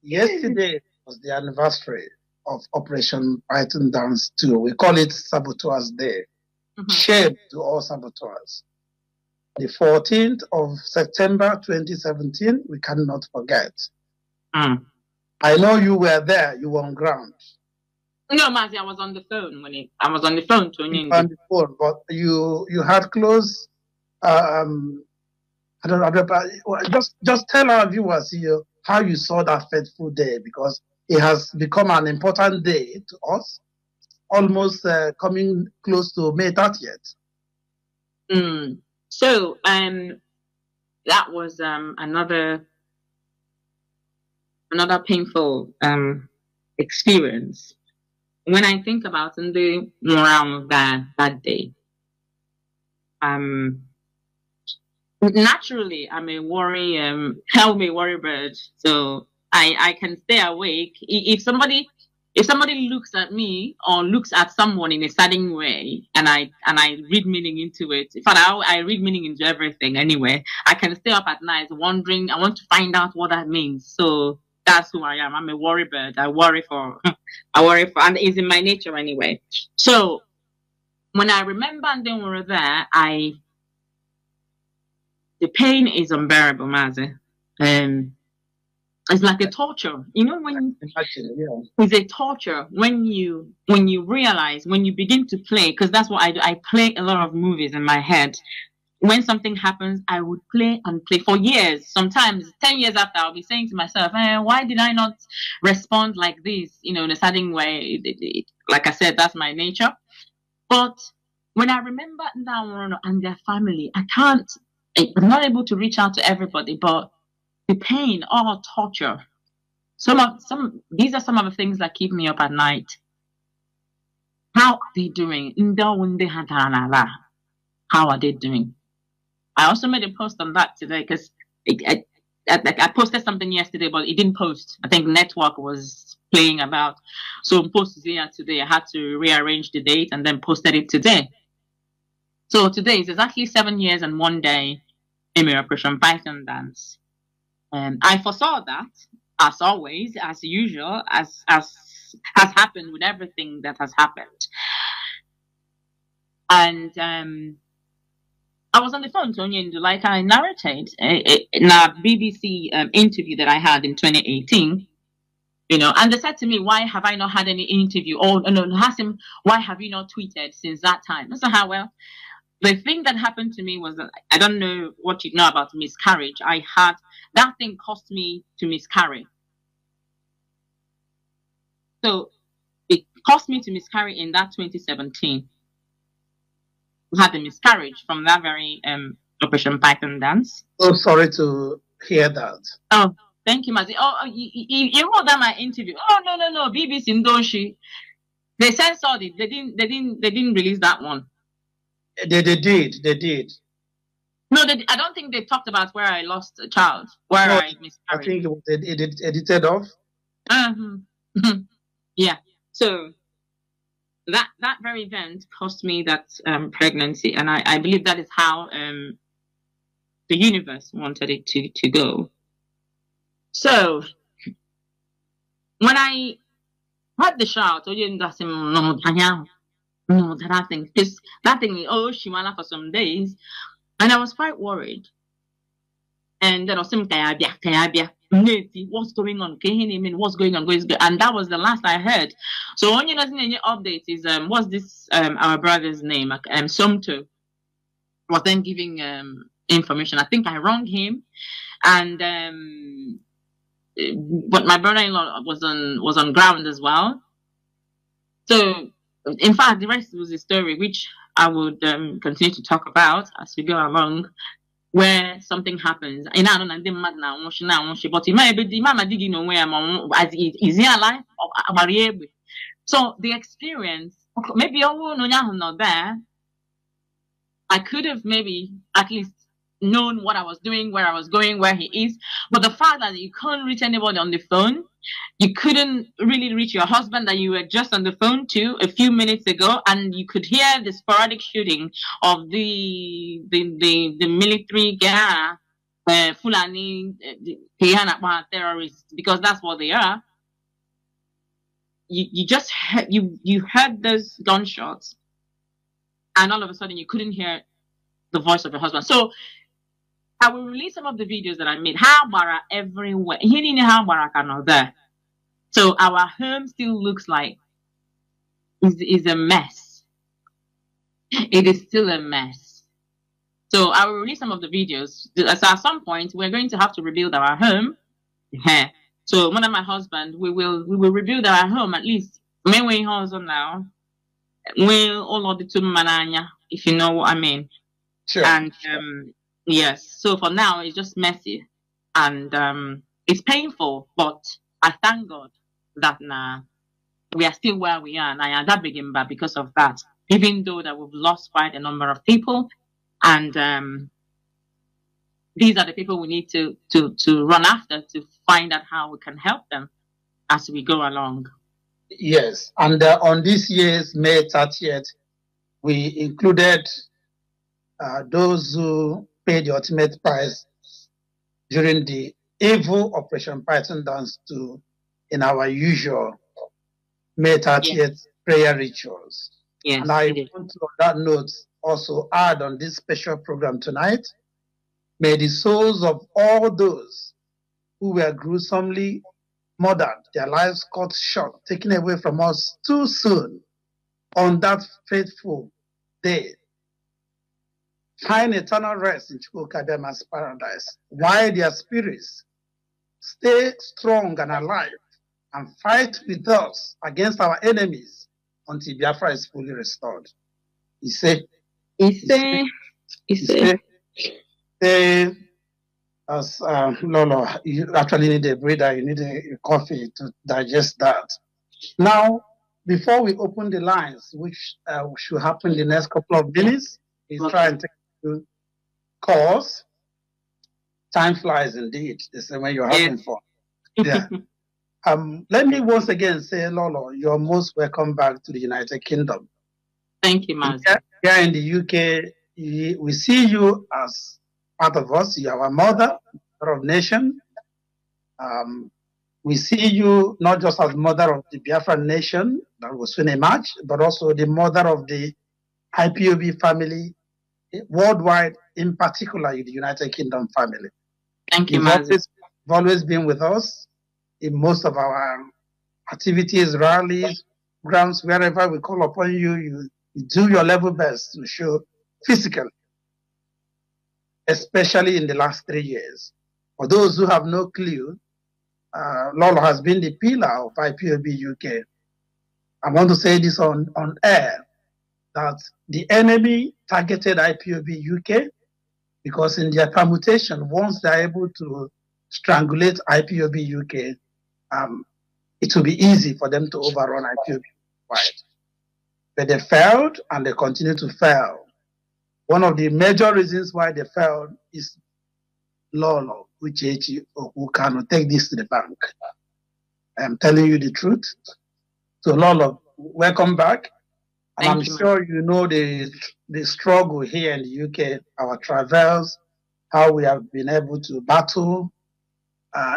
Yesterday was the anniversary of Operation Python Dance 2. We call it Saboteurs Day. Shame to all saboteurs. The 14th of September 2017, we cannot forget. I know you were there. You were on ground. No, Mazi, I was on the phone I was on the phone to you. On the phone, but you had close. I don't know. Just tell our viewers here how you saw that fateful day, because it has become an important day to us, almost coming close to May 30th. So that was another painful experience. When I think about the morale of that day, naturally I'm a worry bird, so I can stay awake. If somebody looks at me or looks at someone in a certain way, and I read meaning into it. In fact, I read meaning into everything anyway. I can stay up at night wondering. I want to find out what that means. So that's who I am. I'm a worry bird. I worry for, and it's in my nature anyway. So when I remember and then we were there, the pain is unbearable, Mazi. It's like a torture, when it's a torture when you realize, when you begin to play, because that's what I do. I play a lot of movies in my head. When something happens, I would play and play for years. Sometimes 10 years after, I'll be saying to myself, why did I not respond like this? In a certain way. Like I said, that's my nature. But when I remember Ndaworo and their family, I'm not able to reach out to everybody, but the pain or torture. These are some of the things that keep me up at night. How are they doing? How are they doing? I also made a post on that today because I posted something yesterday, but it didn't post. I think network was playing about. So posted here today. I had to rearrange the date and then posted it today. So today is exactly 7 years and 1 day in my Operation Python Dance. I foresaw that, as always, as usual, as has happened with everything that has happened. And I was on the phone to Onyendu, like I narrated in a BBC interview that I had in 2018. And they said to me, why have I not had any interview? Or no, asked him, why have you not tweeted since that time? I said, how well? The thing that happened to me was that I don't know what you know about miscarriage. That thing caused me to miscarry. So it caused me to miscarry in that 2017. I had a miscarriage from that very Operation Python Dance. Oh, sorry to hear that. Oh, thank you, Mazi. Oh, you wrote that my interview. Oh, no, BBC Ndoshi. They censored it. They didn't release that one. They did. No, I don't think they talked about where I lost a child, where I miscarried. I think it was edited off. Yeah. So that very event cost me that pregnancy, and I believe that is how the universe wanted it to go. So when I had the shout, no, that thing, because that thing, she went for some days, and I was quite worried. And then I was saying, what's going on? What's going on? And that was the last I heard. So when you doesn't any update is what's this our brother's name? Somto was then giving information. I think I wronged him, and but my brother-in-law was on ground as well. So, in fact, the rest was a story which I would continue to talk about as we go along, where something happens. And I don't know, but he might be know where is he alive? So the experience, maybe not there. I could have maybe at least known what I was doing, where I was going, where he is. But the fact that you can't reach anybody on the phone, you couldn't really reach your husband that you were just on the phone to a few minutes ago, and you could hear the sporadic shooting of the military guy, Fulani terrorists, because that's what they are. You just heard, you heard those gunshots, and all of a sudden you couldn't hear the voice of your husband. So I will release some of the videos that I made. How bara everywhere. He didn't know how bara cannot there. So our home still looks like is a mess. It is still a mess. So I will release some of the videos. So at some point we're going to have to rebuild our home. So one of my husband, we will rebuild our home at least. Maybe husband now. We'll all of the two mananya, if you know what I mean. Sure. And yes, so for now it's just messy, and it's painful, but I thank God that now we are still where we are, and I am that big impact because of that. Even though that we've lost quite a number of people, and these are the people we need to run after to find out how we can help them as we go along. Yes, and on this year's May 30th, we included those who paid the ultimate price during the evil Operation Python dance in our usual May 30th prayer rituals. Yes, and I want to, on that note, also add on this special program tonight, may the souls of all those who were gruesomely murdered, their lives cut short, taken away from us too soon on that faithful day, find eternal rest in Chukwukadema's paradise, while their spirits stay strong and alive and fight with us against our enemies until Biafra is fully restored. He said, as Lolo, you actually need a breather, you need a coffee to digest that. Now, before we open the lines, which should happen in the next couple of minutes, is try and take calls. Time flies indeed, the same way you're having fun. Yeah. Let me once again say, Lolo, you're most welcome back to the United Kingdom. Thank you, Master. Here in the UK, we see you as part of us. You are our mother of nation. We see you not just as mother of the Biafra nation that will soon emerge, but also the mother of the IPOB family worldwide, in particular in the United Kingdom family. Thank you, You've always been with us in most of our activities, rallies, grounds, wherever we call upon you, you do your level best to show physically, especially in the last 3 years. For those who have no clue, Lolo has been the pillar of IPOB UK. I want to say this on air, that the enemy targeted IPOB UK because in their permutation, once they're able to strangulate IPOB UK, it will be easy for them to overrun IPOB wide. But they failed and they continue to fail. One of the major reasons why they failed is Lolo Uchechi Okwu Kanu. Take this to the bank. I'm telling you the truth. So Lolo, welcome back. And I'm sure you know the struggle here in the UK, our travels, how we have been able to battle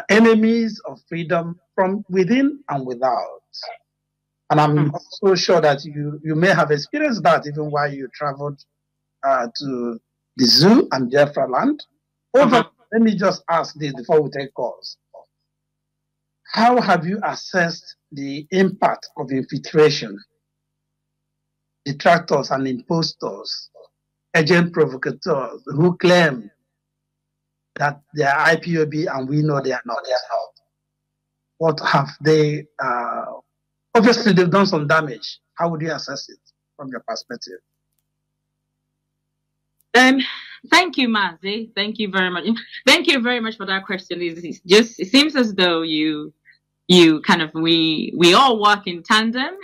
enemies of freedom from within and without. And I'm also sure that you may have experienced that even while you traveled to the zoo and Biafra land. Let me just ask this before we take calls. How have you assessed the impact of infiltration, detractors and impostors, agent provocateurs who claim that they are IPOB and we know they are not. What have they, obviously they've done some damage. How would you assess it from your perspective? Thank you, Mazi. Thank you very much. Thank you very much for that question. It seems as though you kind of, we all work in tandem.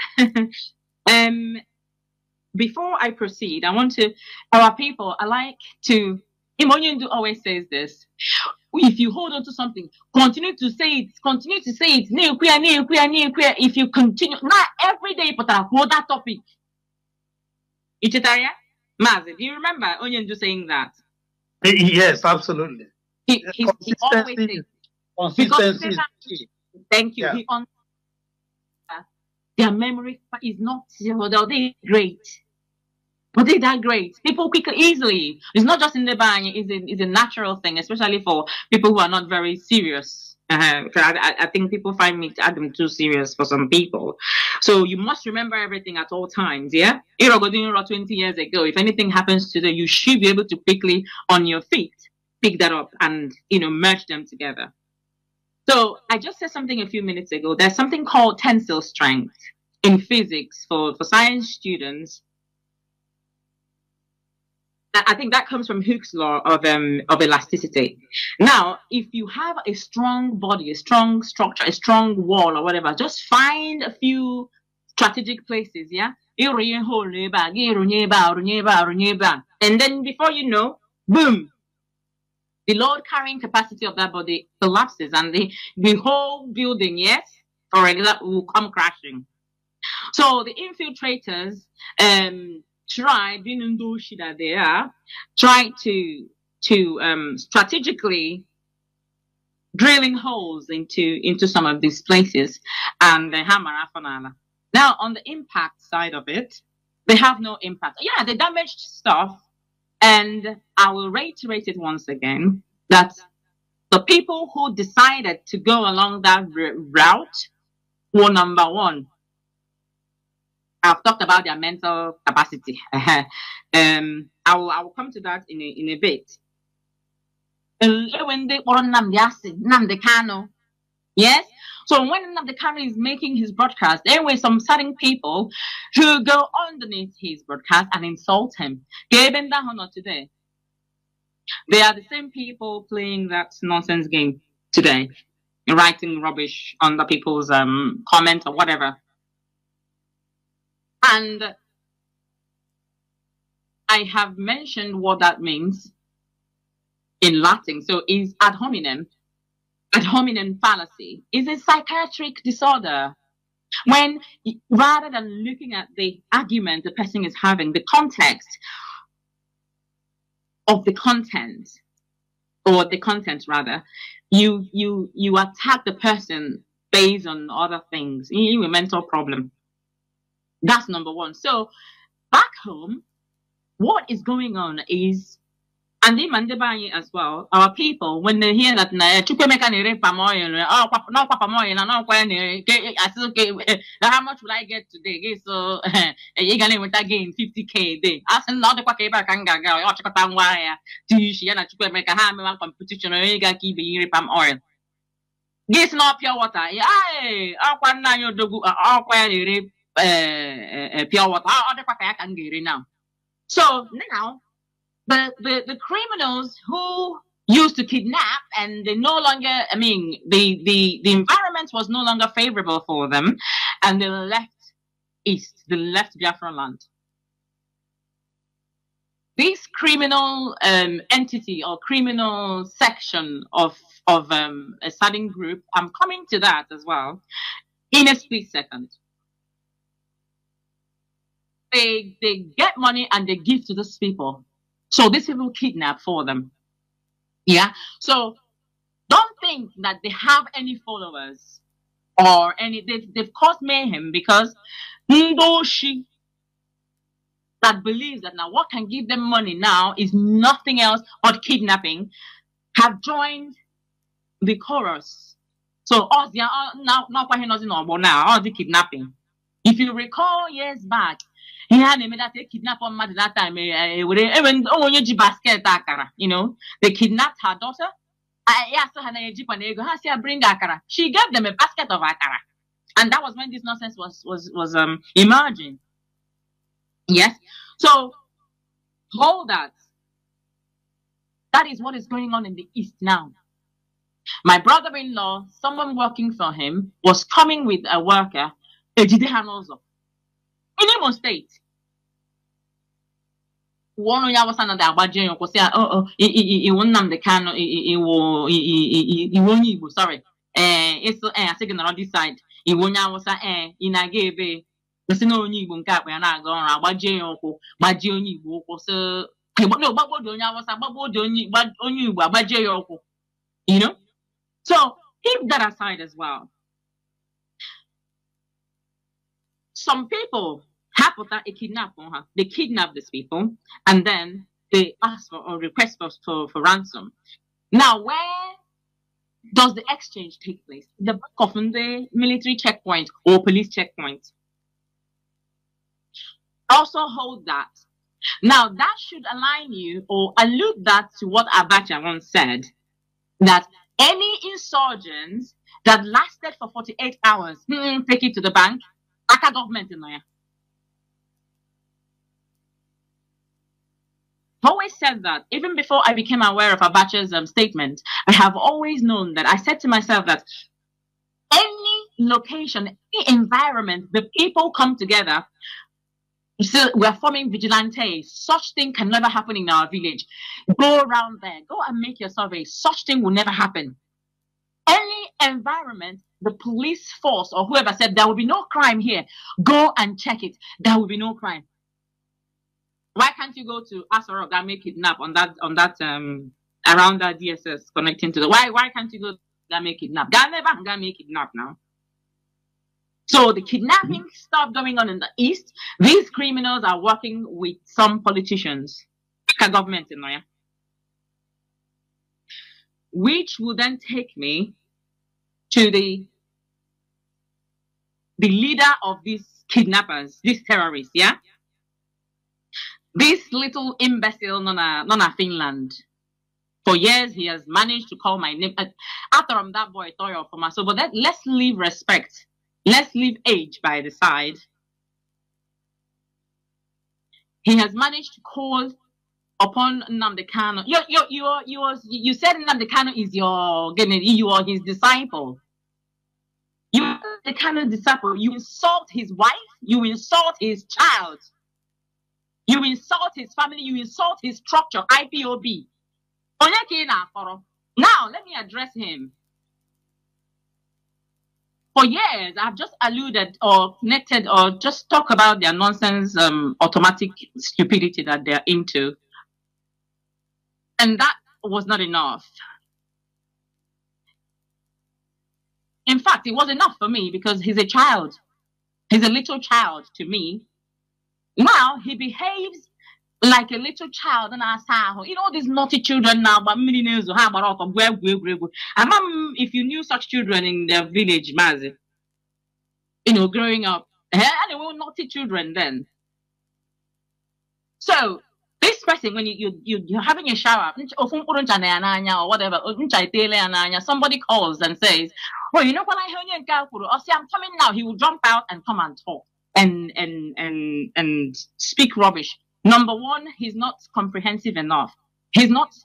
Before I proceed, I want to, our people, I like to, Imonyendu always says this: if you hold on to something, continue to say it, continue to say it. If you continue, not every day, but I hold that topic. Ichitaria? Mazi, do you remember Onyendu saying that? Yes, absolutely. He always says, consistency is key. Thank you. Yeah. Their memory is not, they're great. But they're that great. People quickly, easily. It's not just in the bang, it's a natural thing, especially for people who are not very serious. I think people find me Adam too serious for some people. So you must remember everything at all times, yeah? 20 years ago, if anything happens today, you should be able to quickly, on your feet, pick that up and, merge them together. So I just said something a few minutes ago. There's something called tensile strength in physics for science students. I think that comes from Hooke's law of elasticity. Now, if you have a strong body, a strong structure, a strong wall or whatever, just find a few strategic places, yeah? And then before you know, boom, the load carrying capacity of that body collapses and the whole building, yes, for example, will come crashing. So the infiltrators, try to strategically drilling holes into some of these places and the hammer. Now on the impact side of it, they have no impact. Yeah, they damaged stuff, and I will reiterate it once again that the people who decided to go along that route were number one. I've talked about their mental capacity. I will come to that in a bit. When they Nnamdi Kanu, yes. So when Nnamdi Kanu is making his broadcast, there were some certain people who go underneath his broadcast and insult him. Today, they are the same people playing that nonsense game today, writing rubbish on the people's comments or whatever. And I have mentioned what that means in Latin. So is ad hominem fallacy is a psychiatric disorder. When rather than looking at the argument the person is having, the context of the content, or the content rather, you attack the person based on other things. You have a mental problem. That's number one. So back home, what is going on is, and the Mandebanye as well, our people, when they hear that how much will I get today? So you're gonna gain 50K a day. I said not the competition oil. This not pure water. Pure water. I can get it now. So now the criminals who used to kidnap, and they no longer, I mean, the environment was no longer favorable for them, and they left east, they left Biafra land. This criminal entity or criminal section of a certain group, I'm coming to that as well in a split second. They get money and they give to these people. So these people kidnap for them. Yeah. So don't think that they have any followers or any, they've caused mayhem because Ndoshi that believes that now what can give them money now is nothing else but kidnapping, have joined the chorus. So now all the kidnapping. If you recall years back, he had a kidnap on that time. Basket, you know, they kidnapped her daughter I asked her, bring akara. She gave them a basket of akara. And that was when this nonsense was emerging. Yes. So hold that. That is what is going on in the East now. My brother-in-law, someone working for him, was coming with a worker, Ejide Hanozo, in Imo State. One of y'all was another about Jane, was saying, it won't name the can, it won't you, sorry. It's a second on this side. It won't y'all was in a gave a no new cap when I go on about Jane or by Jane, so no, but what do you was about Jane, but on you, about Jane, you know? So keep that aside as well. Some people have a kidnap on her. They kidnap these people and then they ask for or request for ransom. Now, where does the exchange take place? The back of the military checkpoint or police checkpoint. Also hold that. Now, that should align you or allude that to what Abacha once said, that any insurgents that lasted for 48 hours, take it to the bank, Aka government in there. I've always said that, even before I became aware of Abacha's statement, I have always known that I said to myself that any location, any environment, the people come together, so we're forming vigilantes. Such thing can never happen in our village. Go around there, go and make your survey. Such thing will never happen. Any environment, the police force or whoever said there will be no crime here, go and check it. There will be no crime. Why can't you go to Asoro and make kidnap on that around that DSS connecting to the why can't you go and make kidnap? Never make kidnap now. So the kidnapping stuff going on in the East, these criminals are working with some politicians, government in there. Which will then take me to the leader of these kidnappers, these terrorists, yeah? This little imbecile, Nona Finland. For years, he has managed to call my name. After I'm that boy, Toyo for myself. But let's leave respect. Let's leave age by the side. He has managed to call upon Nnamdi Kanu. You said Nnamdi Kanu is you are his disciple. You are the Kanu disciple. You insult his wife. You insult his child. You insult his family. You insult his structure. IPOB. Now let me address him. For years, I've just alluded or connected or just talk about their nonsense, automatic stupidity that they're into. And that was not enough. In fact, it was enough for me because he's a child. He's a little child to me. Now he behaves like a little child. And you know, these naughty children now, but millionaires who have a lot of if you knew such children in their village, Mazi, you know, growing up, and they were naughty children then. So this person, when you're having a shower or whatever, somebody calls and says, well, you know what I heard you say, I'm coming now. He will jump out and come and talk and speak rubbish. Number one, he's not comprehensive enough. He's not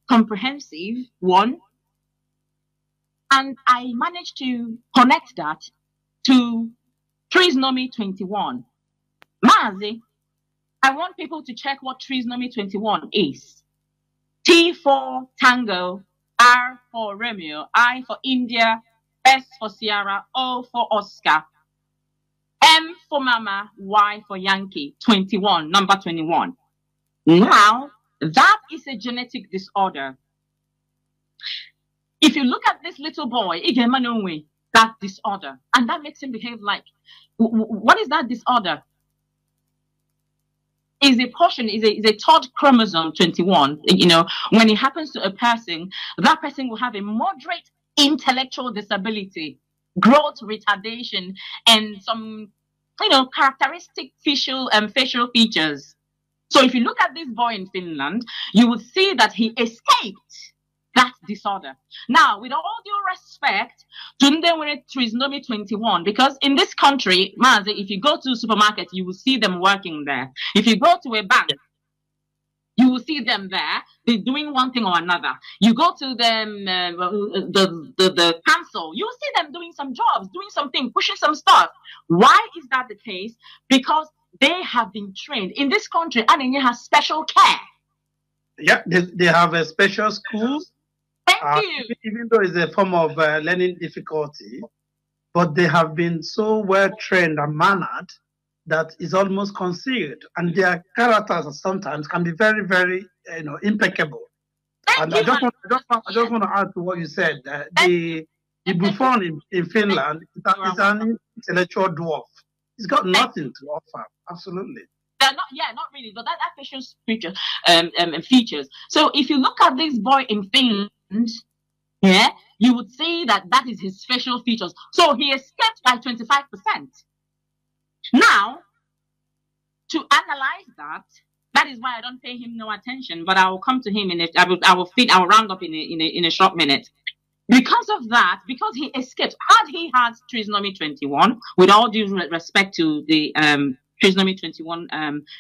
comprehensive, one. And I managed to connect that to Trisomy 21. Mazi, I want people to check what Trisomy 21 is. T for Tango, R for Romeo, I for India, S for Sierra, O for Oscar, M for Mama, Y for Yankee, 21, number 21. Now, that is a genetic disorder. If you look at this little boy, that disorder, and that makes him behave like, what is that disorder? Is a portion, is a third chromosome 21. You know, when it happens to a person, that person will have a moderate intellectual disability, growth retardation, and some, you know, characteristic facial features. So if you look at this boy in Finland, you will see that he escaped that disorder. Now, with all due respect, Tunde were trisomy 21, because in this country, Mazi, if you go to a supermarket, you will see them working there. If you go to a bank, you will see them there. They're doing one thing or another. You go to them, the council, you will see them doing some jobs, doing something, pushing some stuff. Why is that the case? Because they have been trained. In this country, Ananya has special care. Yeah, they have a special schools. Thank you. Even though it's a form of learning difficulty, but they have been so well trained and mannered that is almost concealed, and their characters sometimes can be very, very, impeccable. And I just want to add to what you said. The Buffon in Finland is an intellectual dwarf. He's got nothing to offer. Absolutely. Not really, but that facial features. So if you look at this boy in Finland, yeah, you would see that is his facial features. So he escaped by 25%. Now, to analyze that is why I don't pay him no attention. But I will come to him I will round up in a short minute. Because of that, because he escaped, had he had trisomy 21, with all due respect to the trisomy 21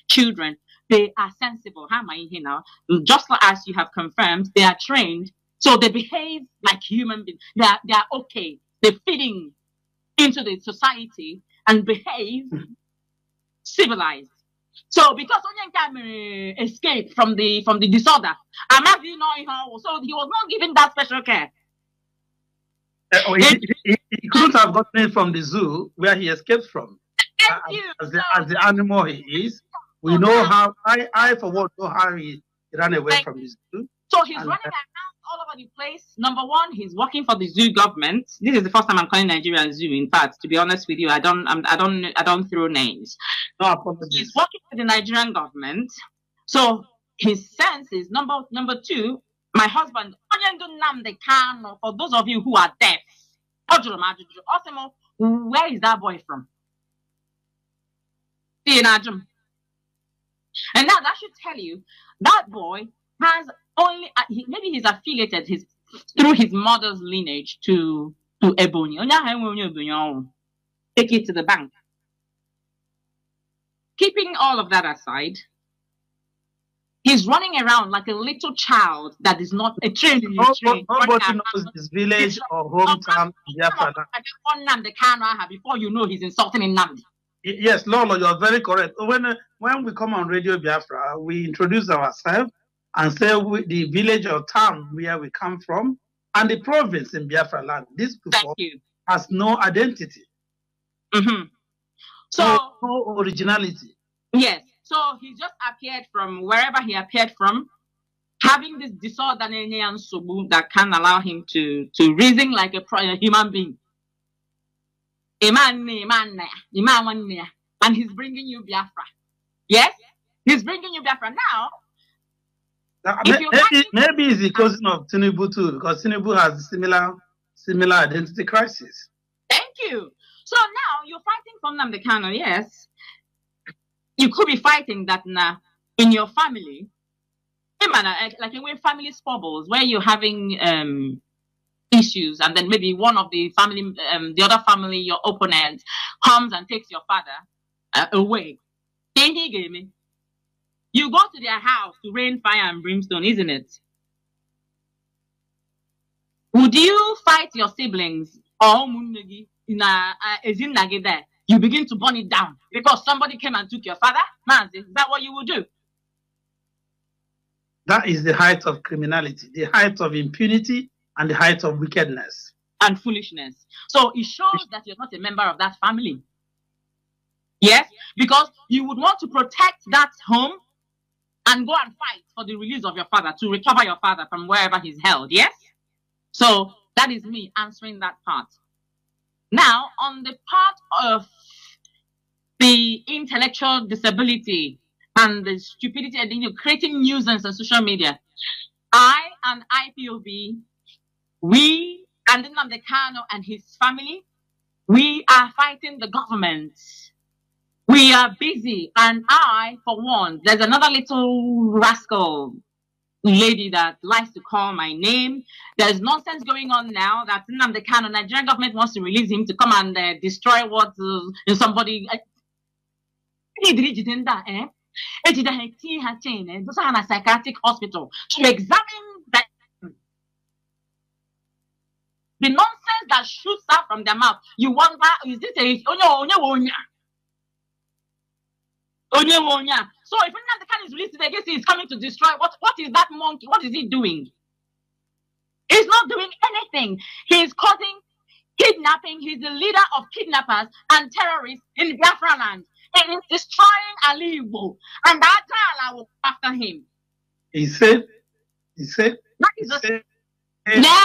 children, they are sensible. How am I here now? Just as you have confirmed, they are trained, so they behave like human beings. They are okay. They're fitting into the society and behave civilized. So because Onyanka escaped from the disorder, so he was not given that special care. He couldn't have gotten it from the zoo where he escaped from. As the animal he is, we know how. I for one know how he ran away from the zoo. So he's running around all over the place. Number one, he's working for the zoo government. This is the first time I'm calling Nigeria a zoo. In fact, to be honest with you, I don't throw names. No apologies. He's working for the Nigerian government. So his sense is number two. My husband, for those of you who are deaf, where is that boy from? And now that should tell you that boy has only maybe he's affiliated through his mother's lineage to Ebony. Take it to the bank. Keeping all of that aside, he's running around like a little child that is not a trained. Nobody knows his village or hometown. Before you know, he's insulting in Namdi. Yes, Lolo, you're very correct. When we come on Radio Biafra, we introduce ourselves and say the village or town where we come from and the province in Biafra land. This people has no identity. Mm-hmm. So no originality. Yes. So he just appeared from wherever he appeared from, having this disorder that can allow him to reason like a human being. And he's bringing you Biafra. Yes? He's bringing you Biafra. Now, maybe it's the cousin of Tinubu too, because Tinubu has similar identity crisis. Thank you. So now you're fighting for Nnamdi Kanu, yes. You could be fighting that in your family, like in family squabbles, where you're having issues, and then maybe one of the family, the other family, your opponent, comes and takes your father away. You go to their house to rain fire and brimstone, isn't it? Would you fight your siblings or you begin to burn it down because somebody came and took your father? Man, is that what you would do? That is the height of criminality, the height of impunity, and the height of wickedness. And foolishness. So it shows that you're not a member of that family. Yes? Because you would want to protect that home and go and fight for the release of your father, to recover your father from wherever he's held. Yes? So that is me answering that part. Now, on the part of the intellectual disability and the stupidity and creating nuisance on social media, I and IPOB, we and Nnamdi Kanu and his family, we are fighting the government We are busy, and I, for one, there's another little rascal lady that likes to call my name. There's nonsense going on now that the Nigerian government wants to release him to come and destroy what somebody. Those are in a psychiatric hospital to examine the nonsense that shoots out from their mouth. You wonder, is this a Onyewonya? So if the can is released today, I guess he's coming to destroy. What is that monkey? What is he doing? He's not doing anything. He's causing kidnapping. He's the leader of kidnappers and terrorists in Biafra land. And he's destroying Alibo. And that child will after him. He said. Now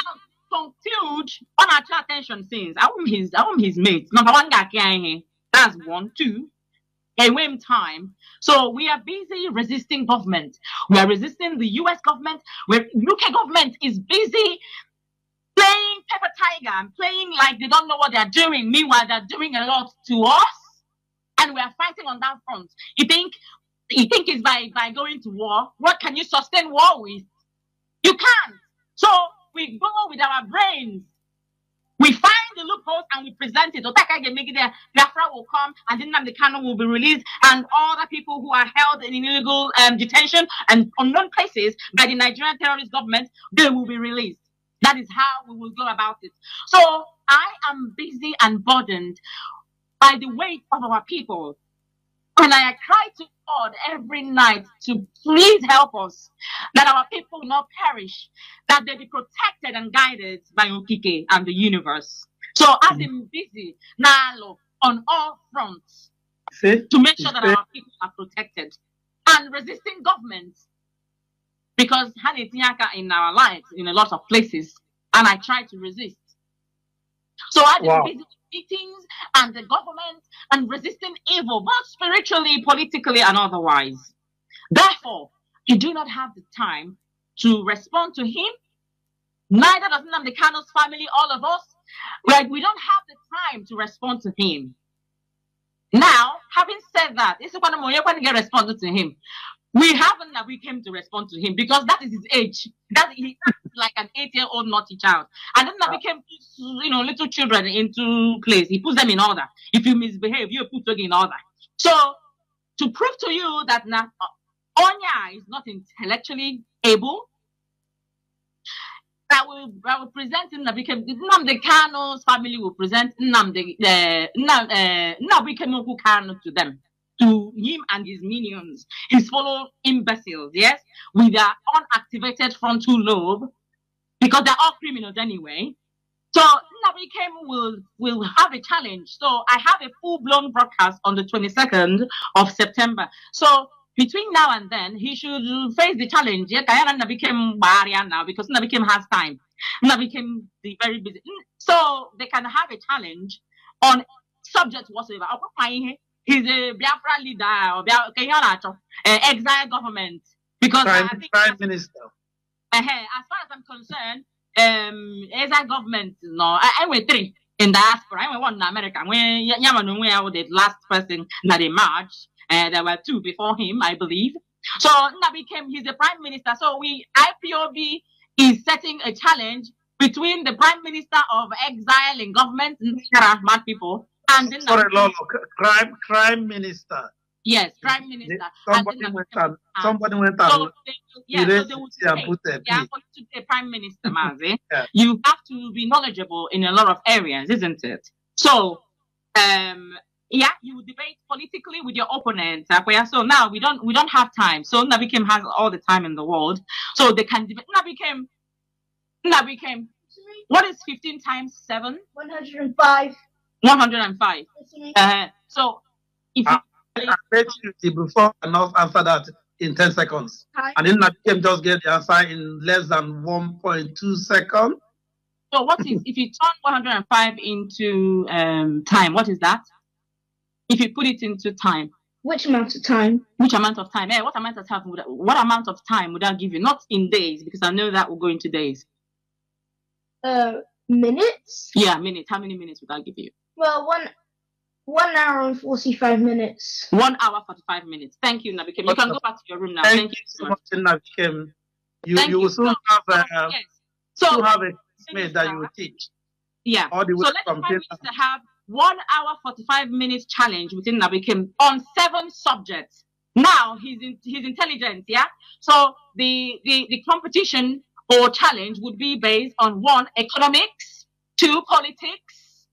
conclude on our attention since I want his mates. Number one guy here. That's 1, 2. Away time. So we are busy resisting government. We are resisting the US government. Where UK government is busy playing pepper tiger and playing like they don't know what they're doing. Meanwhile, they're doing a lot to us. And we are fighting on that front. You think it's by going to war? What can you sustain war with? You can't. So we go with our brains. We find the loopholes and we present it. Biafra will come and then the Kanu will be released, and all the people who are held in illegal detention and unknown places by the Nigerian terrorist government, they will be released. That is how we will go about it. So I am busy and burdened by the weight of our people. And I cry to God every night to please help us, that our people will not perish, that they be protected and guided by Okike and the universe. So I've been busy now on all fronts to make sure that our people are protected and resisting government, because Hanetiaka in our lives in a lot of places, and I try to resist. So I've been busy with meetings and the government and resisting evil, both spiritually, politically, and otherwise. Therefore, you do not have the time to respond to him. Neither does Nnamdi Kanu's family, all of us. We don't have the time to respond to him. Now, having said that, this is when you're going to get responded to him. We haven't that we came to respond to him because that is his age. That's like an 8-year-old naughty child. And then that became, little children into place. He puts them in order. If you misbehave, you put them in order. So, to prove to you that Onya is not intellectually able, I will present him. Nnamdi Kanu's family will present Nnamdi Okwu Kanu to them, to him and his minions, his fellow imbeciles, yes, with their unactivated frontal lobe, because they're all criminals anyway. So Nnamdi will have a challenge. So I have a full-blown broadcast on the 22nd of September. So between now and then, he should face the challenge. Yeah, Kayana became barrier now because Nnamdi has time. Nnamdi became very busy. So they can have a challenge on subject whatsoever. He's a Biafra leader or exile government. Because Prime Minister. As far as I'm concerned, exile government, I went 3 in diaspora. I went 1 in America. When the last person that they marched. There were 2 before him, I believe. So he's the prime minister. So IPOB is setting a challenge between the prime minister of exile in government, mad people, and then crime minister. Yes, prime minister. Somebody went and they would say prime minister, Mazi. Yeah. You have to be knowledgeable in a lot of areas, isn't it? So, you debate politically with your opponent. So now we don't have time. So Nabikem has all the time in the world. So they can debate. Nabikem. What is 15 times 7? 105. 105. So if I bet you before and not answer that in 10 seconds. And then Nabikem just get the answer in less than 1.2 seconds. So what is, if you turn 105 into time, what is that? If you put it into time. Which amount of time? Which amount of time? What amount of time would that give you? Not in days, because I know that will go into days. Minutes? Yeah, minutes. How many minutes would that give you? Well, 1 hour and 45 minutes. 1 hour 45 minutes. Thank you, Nabikem. You can go back to your room now. Thank you so much, Nabikem. You will soon have yes. so have a mate that you will teach. Yeah. All the way so let the Prime Minister have 1 hour 45 minutes challenge within Nabikem on 7 subjects. Now he's intelligent, yeah. So the competition or challenge would be based on 1, economics, 2, politics,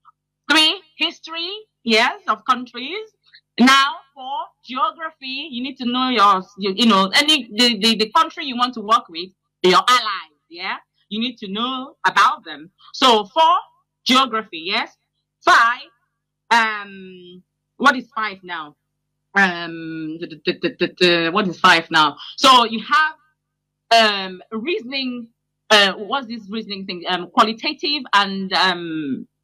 3, history, yes, of countries. Now 4, geography. You need to know the country you want to work with, your allies, yeah. You need to know about them. So 4, geography, yes. 5, what is 5 now? What is 5 now? So you have reasoning. What's this reasoning thing? Qualitative and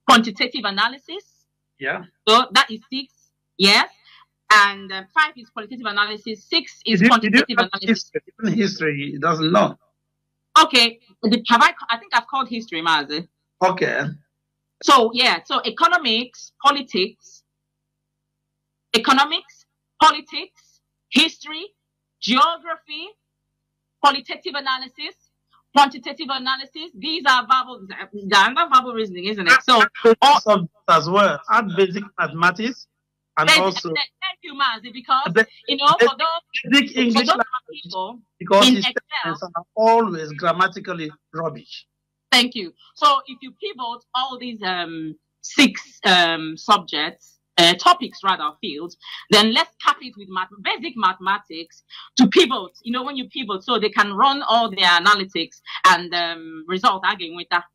quantitative analysis. Yeah. So that is 6. Yes. And 5 is qualitative analysis. 6 is quantitative analysis. History, he doesn't know. Okay. I think I've called history, Mazi. Okay. So yeah. So economics, politics, history, geography, qualitative analysis, quantitative analysis. These are verbal reasoning, isn't it? So all as well. Add basic mathematics and also. Thank you, Mazi, because for those basic English people because in his Excel are always grammatically rubbish. Thank you. So if you pivot all these 6 subjects, topics rather, fields, then let's cap it with basic mathematics to pivot. When you pivot, so they can run all their analytics and result again with that.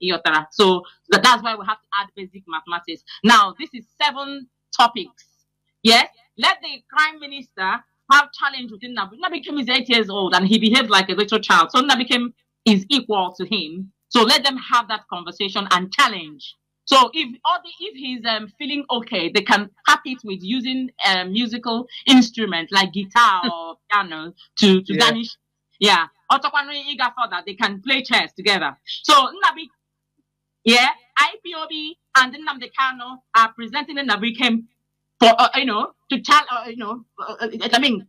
So that's why we have to add basic mathematics. Now this is 7 topics. Yes, let the Prime Minister have challenge within Nabikem. Nabikem is 8 years old and he behaves like a little child. So Nabikem is equal to him. So let them have that conversation and challenge. So if he's feeling okay, they can cap it with using musical instruments like guitar or piano to garnish. Yeah. Or that they can play chess together. So Nabi, yeah, IPOB and Nnamdi Kanu are presenting in Nabikem for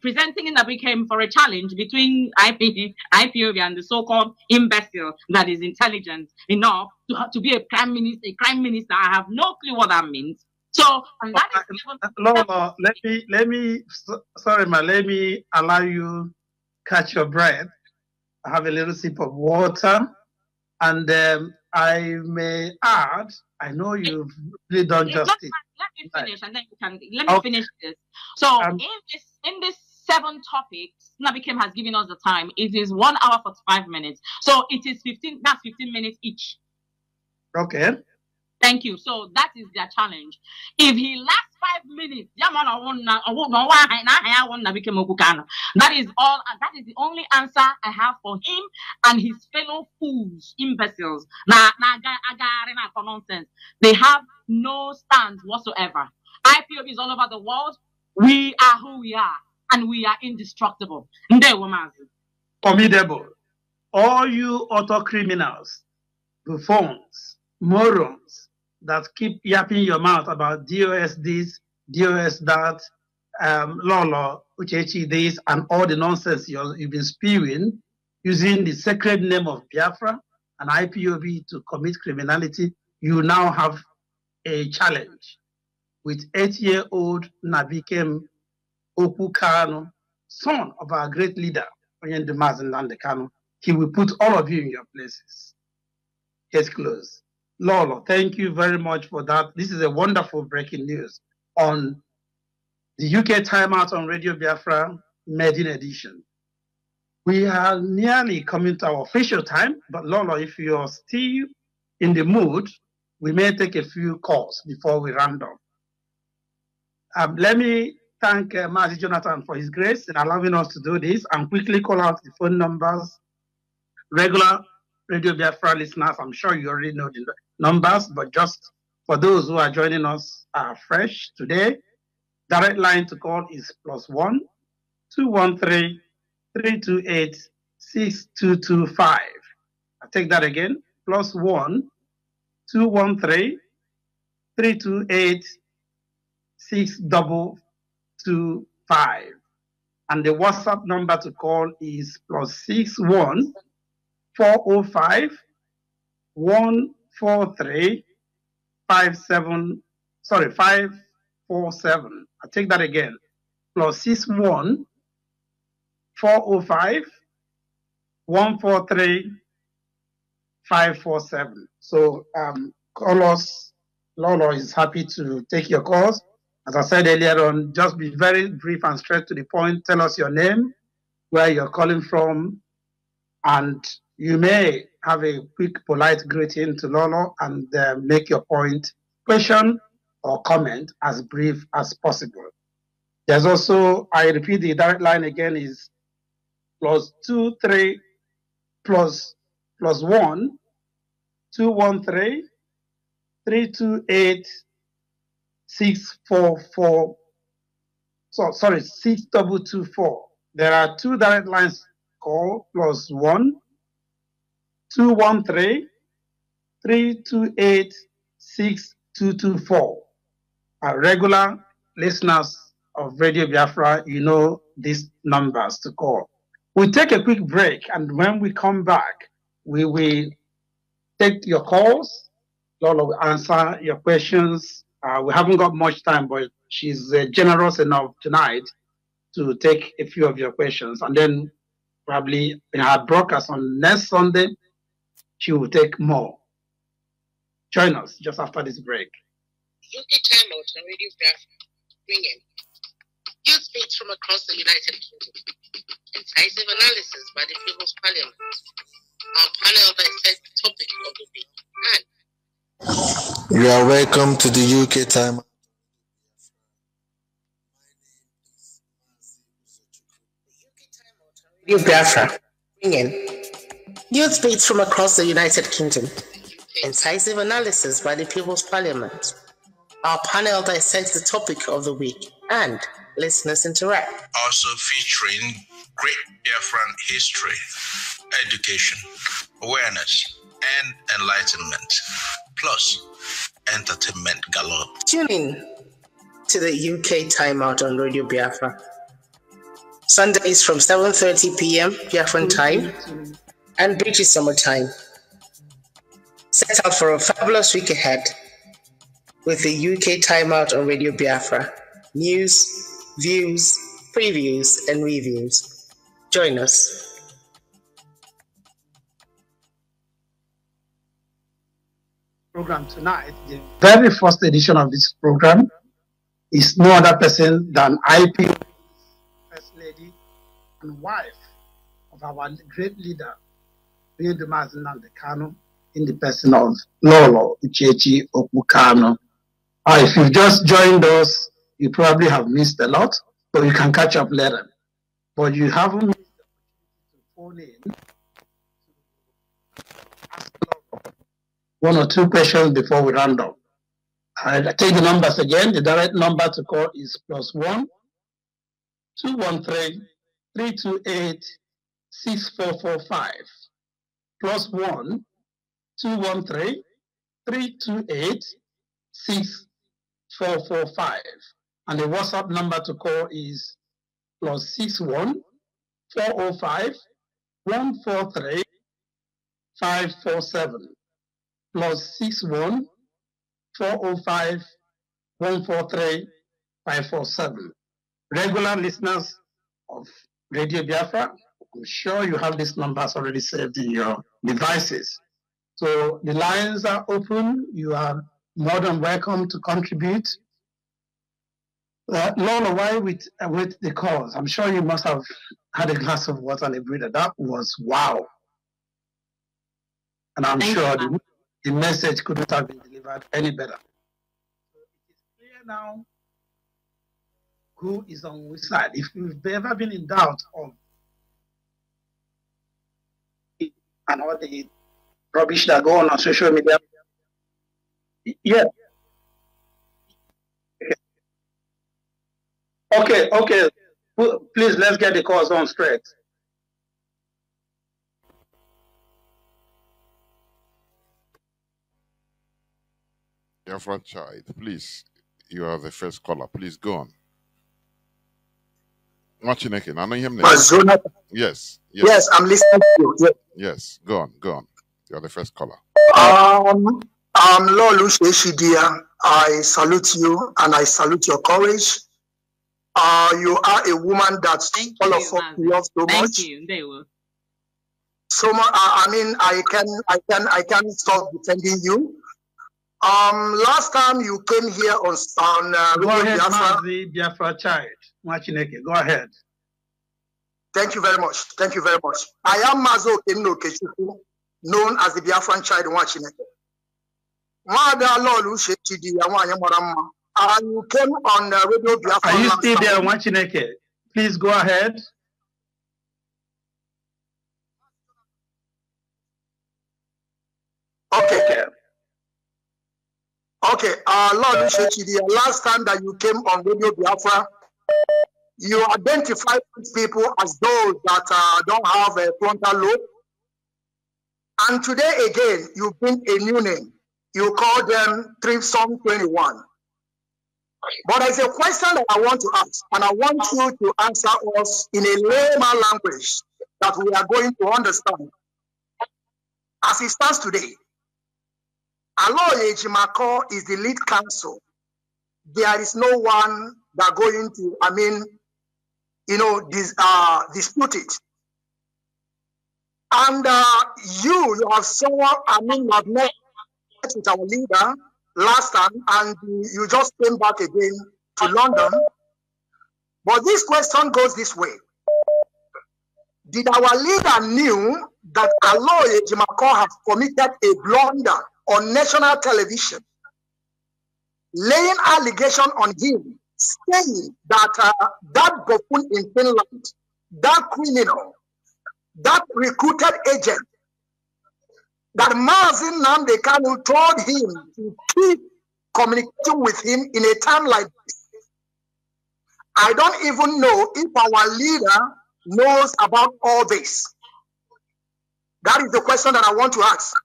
presenting in Nabikem for a challenge between IPOB and the so-called imbecile that is intelligent enough to be a prime minister. I have no clue what that means. So, and that is Lolo, let me allow you catch your breath. I have a little sip of water, and I may add, I know you've really done justice. Let me finish, and then let me finish this. So, in this 7 topics, Nabikem has given us the time. It is 1 hour 45 minutes. So it is 15. That's 15 minutes each. Okay. Thank you. So that is their challenge. If he lasts 5 minutes, that is all. That is the only answer I have for him and his fellow fools, imbeciles. Nonsense. They have no stand whatsoever. IPOB is all over the world. We are who we are, and we are indestructible. Formidable. All you auto criminals, buffoons, morons that keep yapping your mouth about DOS this, DOS that, Lolo, Uchechi this, and all the nonsense you've been spewing using the sacred name of Biafra and IPOB to commit criminality, you now have a challenge with 8-year-old Nabikem Okwu Kanu, son of our great leader, Nnamdi Kanu. He will put all of you in your places. Case closed. Lolo, thank you very much for that. This is a wonderful breaking news on the UK Timeout on Radio Biafra Maiden Edition. We are nearly coming to our official time, but Lolo, if you're still in the mood, we may take a few calls before we round up. Let me thank Mazi Jonathan for his grace in allowing us to do this and quickly call out the phone numbers. Regular Radio Biafra listeners, I'm sure you already know the numbers, but just for those who are joining us fresh today, direct line to call is +1 213 328 6225. I take that again, +1 213 328 6225. And the WhatsApp number to call is +61 405 143 547. I take that again. +61 405 143 547. So call us. Lolo is happy to take your calls. As I said earlier on, just be very brief and straight to the point. Tell us your name, where you're calling from, and you may have a quick, polite greeting to Lolo and make your point, question, or comment as brief as possible. There's also, I repeat, the direct line again is +23 +1 213 328 644. So sorry, 6224. There are two direct lines called +1 213 328 6224. Regular listeners of Radio Biafra, you know these numbers to call. We'll take a quick break, and when we come back, we will take your calls. Lolo will answer your questions. We haven't got much time, but she's generous enough tonight to take a few of your questions. And then probably in her broadcast on next Sunday, she will take more. Join us just after this break. UK Time Out on Radio Biafra, bringing youth speech from across the United Kingdom, incisive analysis by the People's Parliament. Our panel dissects the topic of the week, and you are welcome to the UK Time. Radio Biafra, bringing youth speech from across the United Kingdom, incisive analysis by the People's Parliament. Our panel dissects the topic of the week, and listeners interact. Also featuring great Biafran history, education, awareness, and enlightenment, plus entertainment galore. Tune in to the UK Time Out on Radio Biafra. Sundays from 7:30 p.m. Biafran time and British Summer Time. Set out for a fabulous week ahead with the UK Time Out on Radio Biafra. News, views, previews, and reviews. Join us. Program tonight, the very first edition of this program, is no other person than IP First Lady and wife of our great leader, Nnamdi Kanu, in the person of Lolo Uchechi Okwu Kanu. If you've just joined us, you probably have missed a lot, so you can catch up later. But you haven't missed the opportunity to phone in to ask one or two questions before we round up. I take the numbers again. The direct number to call is +1 213 328 6445. +1 213 328 6445. And the WhatsApp number to call is +61 405 143 547. +61 405 143 547. Regular listeners of Radio Biafra, I'm sure you have these numbers already saved in your devices. So the lines are open. You are more than welcome to contribute. Lolo, why with the calls? I'm sure you must have had a glass of water and a breather. That was wow. And I'm sure the message couldn't have been delivered any better. So it is clear now who is on which side. If you've ever been in doubt of and all the rubbish that go on social media, yeah. Okay. Please, let's get the calls on straight. Biafran child, please. You are the first caller. Please go on. Watching again. I know him. Yes. Yes, I'm listening to you. Yes. Yes. Go on. You are the first caller. Lolo Uchechi, dear. I salute you and I salute your courage. You are a woman that all of us love so much. Thank you. They will. So much. I mean, I can stop defending you. Last time you came here on go ahead, Biafra. Biafra child. Go ahead. Thank you very much. Thank you very much. I am Mazo Uchechi Okwu, known as the Biafran child. Lolo Uchechi, you came on Radio Biafra. Are you still there, Wachineke? Please go ahead. Okay. Lolo Uchechi, the last time that you came on Radio Biafra, you identified people as those that don't have a frontal lobe. And today again, you bring a new name. You call them Tripsom 21. But there's a question that I want to ask, and I want you to answer us in a layman language that we are going to understand. As it stands today, Lolo Uchechi Okwu is the lead counsel. There is no one that going to, dispute it. And you have someone, you have met with our leader last time, and you just came back again to London. But this question goes this way. Did our leader knew that Lolo Uchechi Okwu has committed a blunder on national television, laying allegation on him, saying that that buffoon in Finland, that criminal, that recruited agent, that Mazi Nnamdi Kanu told him to keep communicating with him in a time like this? I don't even know if our leader knows about all this. That is the question that I want to ask.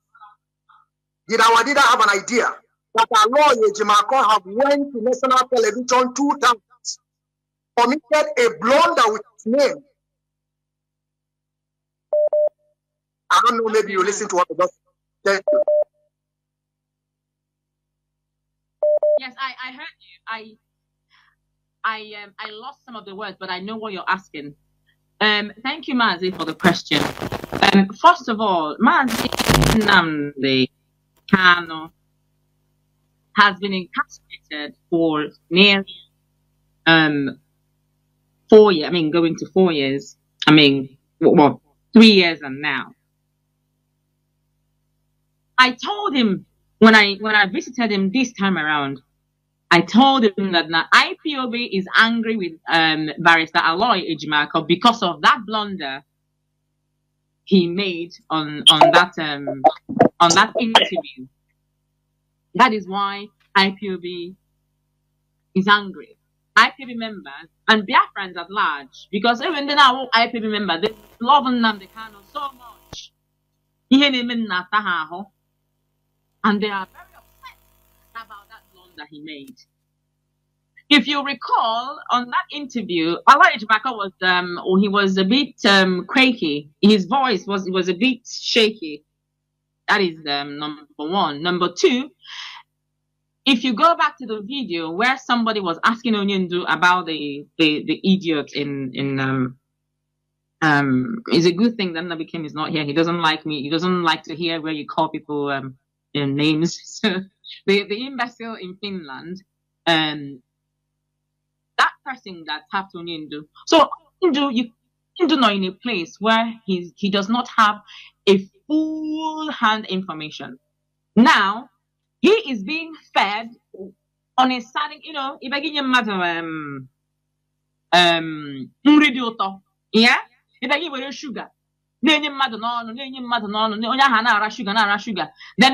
Did our leader have an idea that Lolo Uchechi Okwu have went to national television 2 times, committed a blunder with his name? I don't know, maybe you listen to what I just said. Yes, I heard you. I lost some of the words, but I know what you're asking. Thank you, Mazi, for the question. First of all, Mazi Nnamdi Kanu has been incarcerated for nearly 4 years. Going to 4 years. 3 years and now. I told him when I visited him this time around, I told him that now IPOB is angry with Barrister Lolo Uchechi Okwu because of that blunder he made on that interview. That is why IPOB is angry. IPOB members and Biafrans at large, because even then our IPOB members, they love Nnamdi Kanu so much. And they are very upset about that blunder he made. If you recall, on that interview, Lolo Uchechi Okwu was a bit quaky. His voice was a bit shaky. That is number one. Number two, if you go back to the video where somebody was asking Onyendu about the idiot it's a good thing that Nnamdi Kanu is not here. He doesn't like me. He doesn't like to hear where you call people names. So the imbecile in Finland, that person that tapped Onyendu. So Onyendu not in a place where he does not have a full hand information. Now he is being fed on a certain, yeah, sugar. Then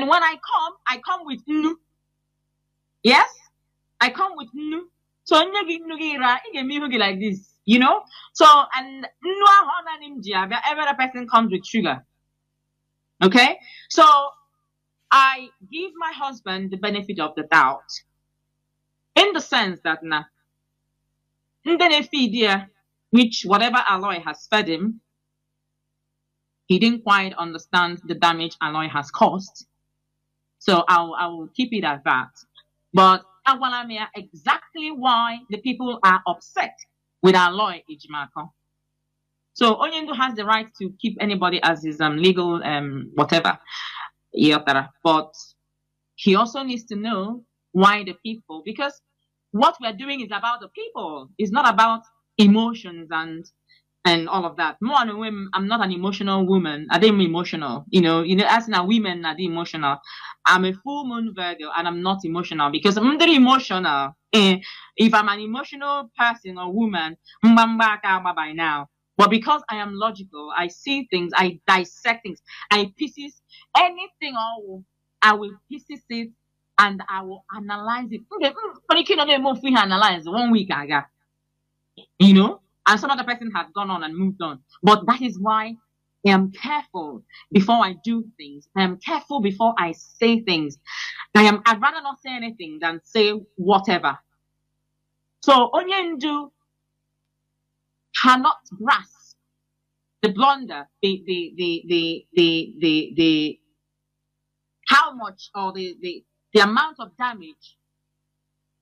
when I come with nu. Yes, I come with nu. So like this, So and every person comes with sugar. Okay, so I give my husband the benefit of the doubt. in the sense that na which whatever Aloy has fed him, he didn't quite understand the damage Aloy has caused. So I will keep it at that. But Awalamia, exactly why the people are upset with Aloy Ijimako. So Onyendu has the right to keep anybody as his legal whatever. But he also needs to know why the people, because what we're doing is about the people. It's not about emotions and all of that. More than women, I'm not an emotional woman. I am emotional. As in a women are emotional. I'm a full moon Virgo and I'm not emotional because I'm very emotional. If I'm an emotional person or woman, by now. But because I am logical, I see things, I dissect things, I pieces anything I will pieces it and I will analyze it. But you cannot analyze 1 week ago. And some other person has gone on and moved on. But that is why I am careful before I do things. I am careful before I say things. I'd rather not say anything than say whatever. So Onyendu cannot grasp the blunder, the how much or the amount of damage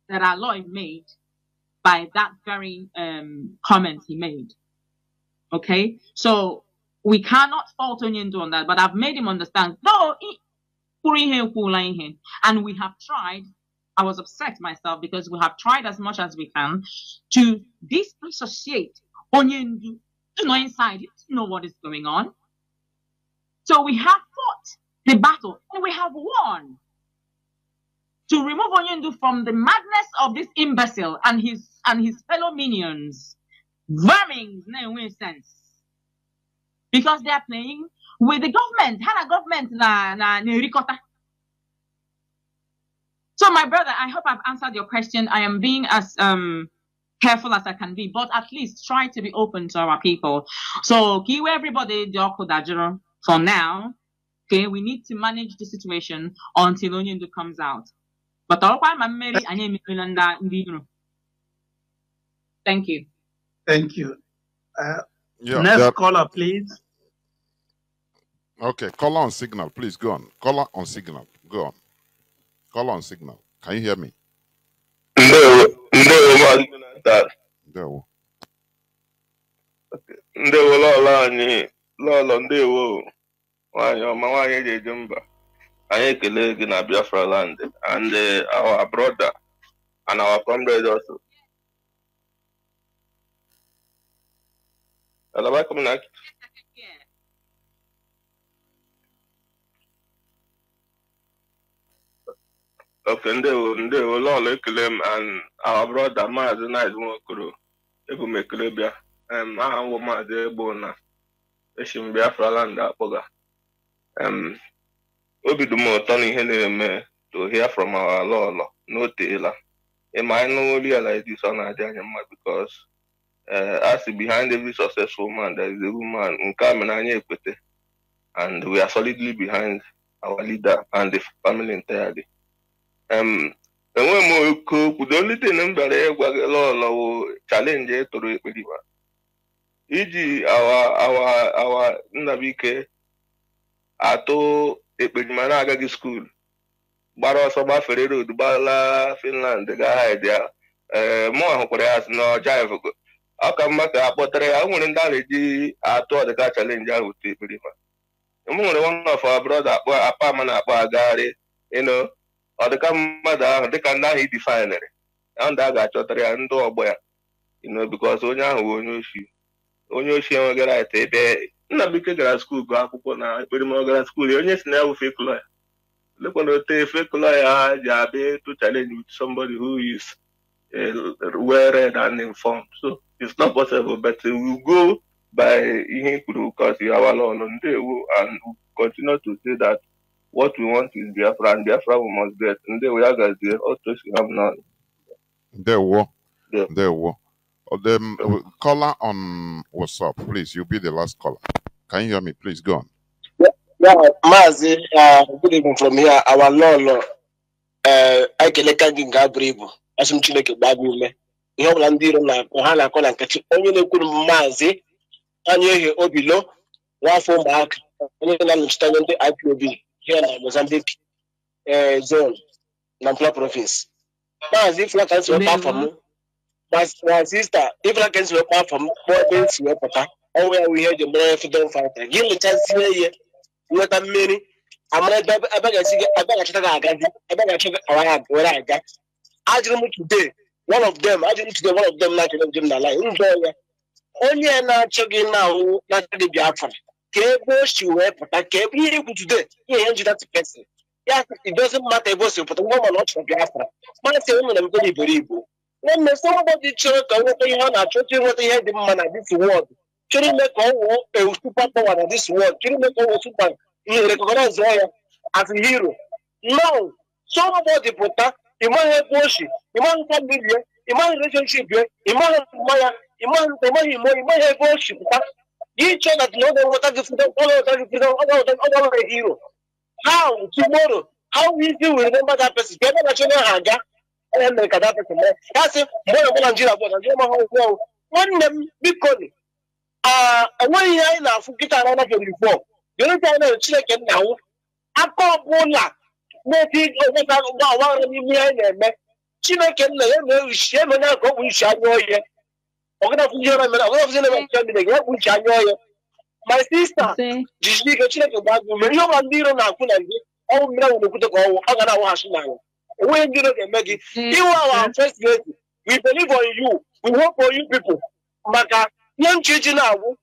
that Aloy made by that very comment he made. Okay, so we cannot fault Onyendu on that, but I've made him understand. No, and we have tried. I was upset myself because we have tried as much as we can to disassociate Onyendu. To know inside, to know what is going on. So we have fought the battle and we have won. To remove Onyendu from the madness of this imbecile and his fellow minions. Vermings no sense. Because they are playing with the government. Hana government na ricota. So my brother, I hope I've answered your question. I am being as careful as I can be, but at least try to be open to our people. So give everybody the for now. Okay, we need to manage the situation until Onyendu comes out. But thank you. Thank you. Next caller, please. Okay, caller on signal, please go on. Caller on signal, go on. Caller on signal. Can you hear me? Ndewo. Ndewo Lolo anyị Lolo ndewo nwanyị ọma nwanyị eji eje mba anyị ekele gị na Biafra land and our brother and our comrade also. Hello, welcome back. Okay, ndewo Lolo ekele m and our brother Maazị Nice Nwokoro ebu m ekele bịa aha nwụ Maazị Egbo na eshim Biafra land akpọga obi dị m ụtọ na ihe na-eme to hear from our Lolo n'oteela ịma anyị n'olu like this ọ na-adị anya mma because as behind every successful man there is a woman nke a mere anyị ekwete and we are solidly behind our leader and the family entirely. The only thing I'm Lolo challenge to Iji our Nabike ato Ekpedimana Agagi school. Baro Soba Ferrero, Dubala, Finland, the guy there. More Koreas no jive. I'll come back to Apotre. I wouldn't die ato the guy challenge I would take with him. One of our brother, a permanent Gary, or the mother, they can now define it. And that got and do boy, because Onyoshi and Garate, not because school go up on pretty more school, you just never fake lawyer. Look on the fake lawyer, Jabe to challenge with somebody who is well read and informed. So it's not possible, but we will go by him because you have a law on day and continue to say that. What we want is Biafra, and Biafra we must get. And then we are guys there. Also, she have none. There were. Caller on WhatsApp, please. You'll be the last caller. Can you hear me? Please go on. Yeah, Mazi, good evening from here. Our Lolo, I can let you go. asị m Chineke gbago ume ihe ọbụla ndị iro na-akọ ha na-akọ na nkịtị onye na-ekwuru m maazị anya ehe obilo nwafọ ụmụaka onye na-anọchite anya ndị IPOB here na Mozambique zone na Mpla province maazị ifela ka nsi wekpa afọ m ma sista ifela ka nsi wekpa afọ m kpọọ ebe nsi wepụta ọnwụ ya wụ ihe eji mara freedom fighter gị lechazie ihe nweta mmeri amara ebe ga-achọta gị agazi ebe ga-achọ gị were aga ajụrụ m today one of them na-achọ njem na ala ndụ ya onye na-achọ gị na-ahụ na-achọ gị Biafra ka ebe o si wee pụta ka ebe ihe ikwu today ihe njide person ya it doesn't matter ebe o si pụta mgbe ọ mana ọ chọrọ Biafra masị o nwere mgbe iberibo nwanne somebody chọrọ ka nweta ihe ọ na-achọ ịnweta ihe dị mma na this world chọrọ ime ka ọ wụọ a super power na this world chọrọ ime ka ọ wụọ super ihe recognize ya as a hero no somebody pụta ịmaghị ebe o si ịmaghị family ya ịmaghị relationship ya ịmaghị mmanya ịmaghị ebe o si pụta you try that no one will take freedom, all a hero. How tomorrow? How easy we remember that person? Get that channel haga and make that person. That's it. More Nigeria, but Nigeria, one them because when you are now forget another before. You don't know check now. I call Bola. Maybe over that one Chineke na we share me na go we share you. My sister, Jiji Gachek about Mario Mandiro Nakunagi, all men will put a go, Agana Washington. When you look at Maggie, you are our first lady. We believe on you. We hope for you people. Maka, young Chichinao,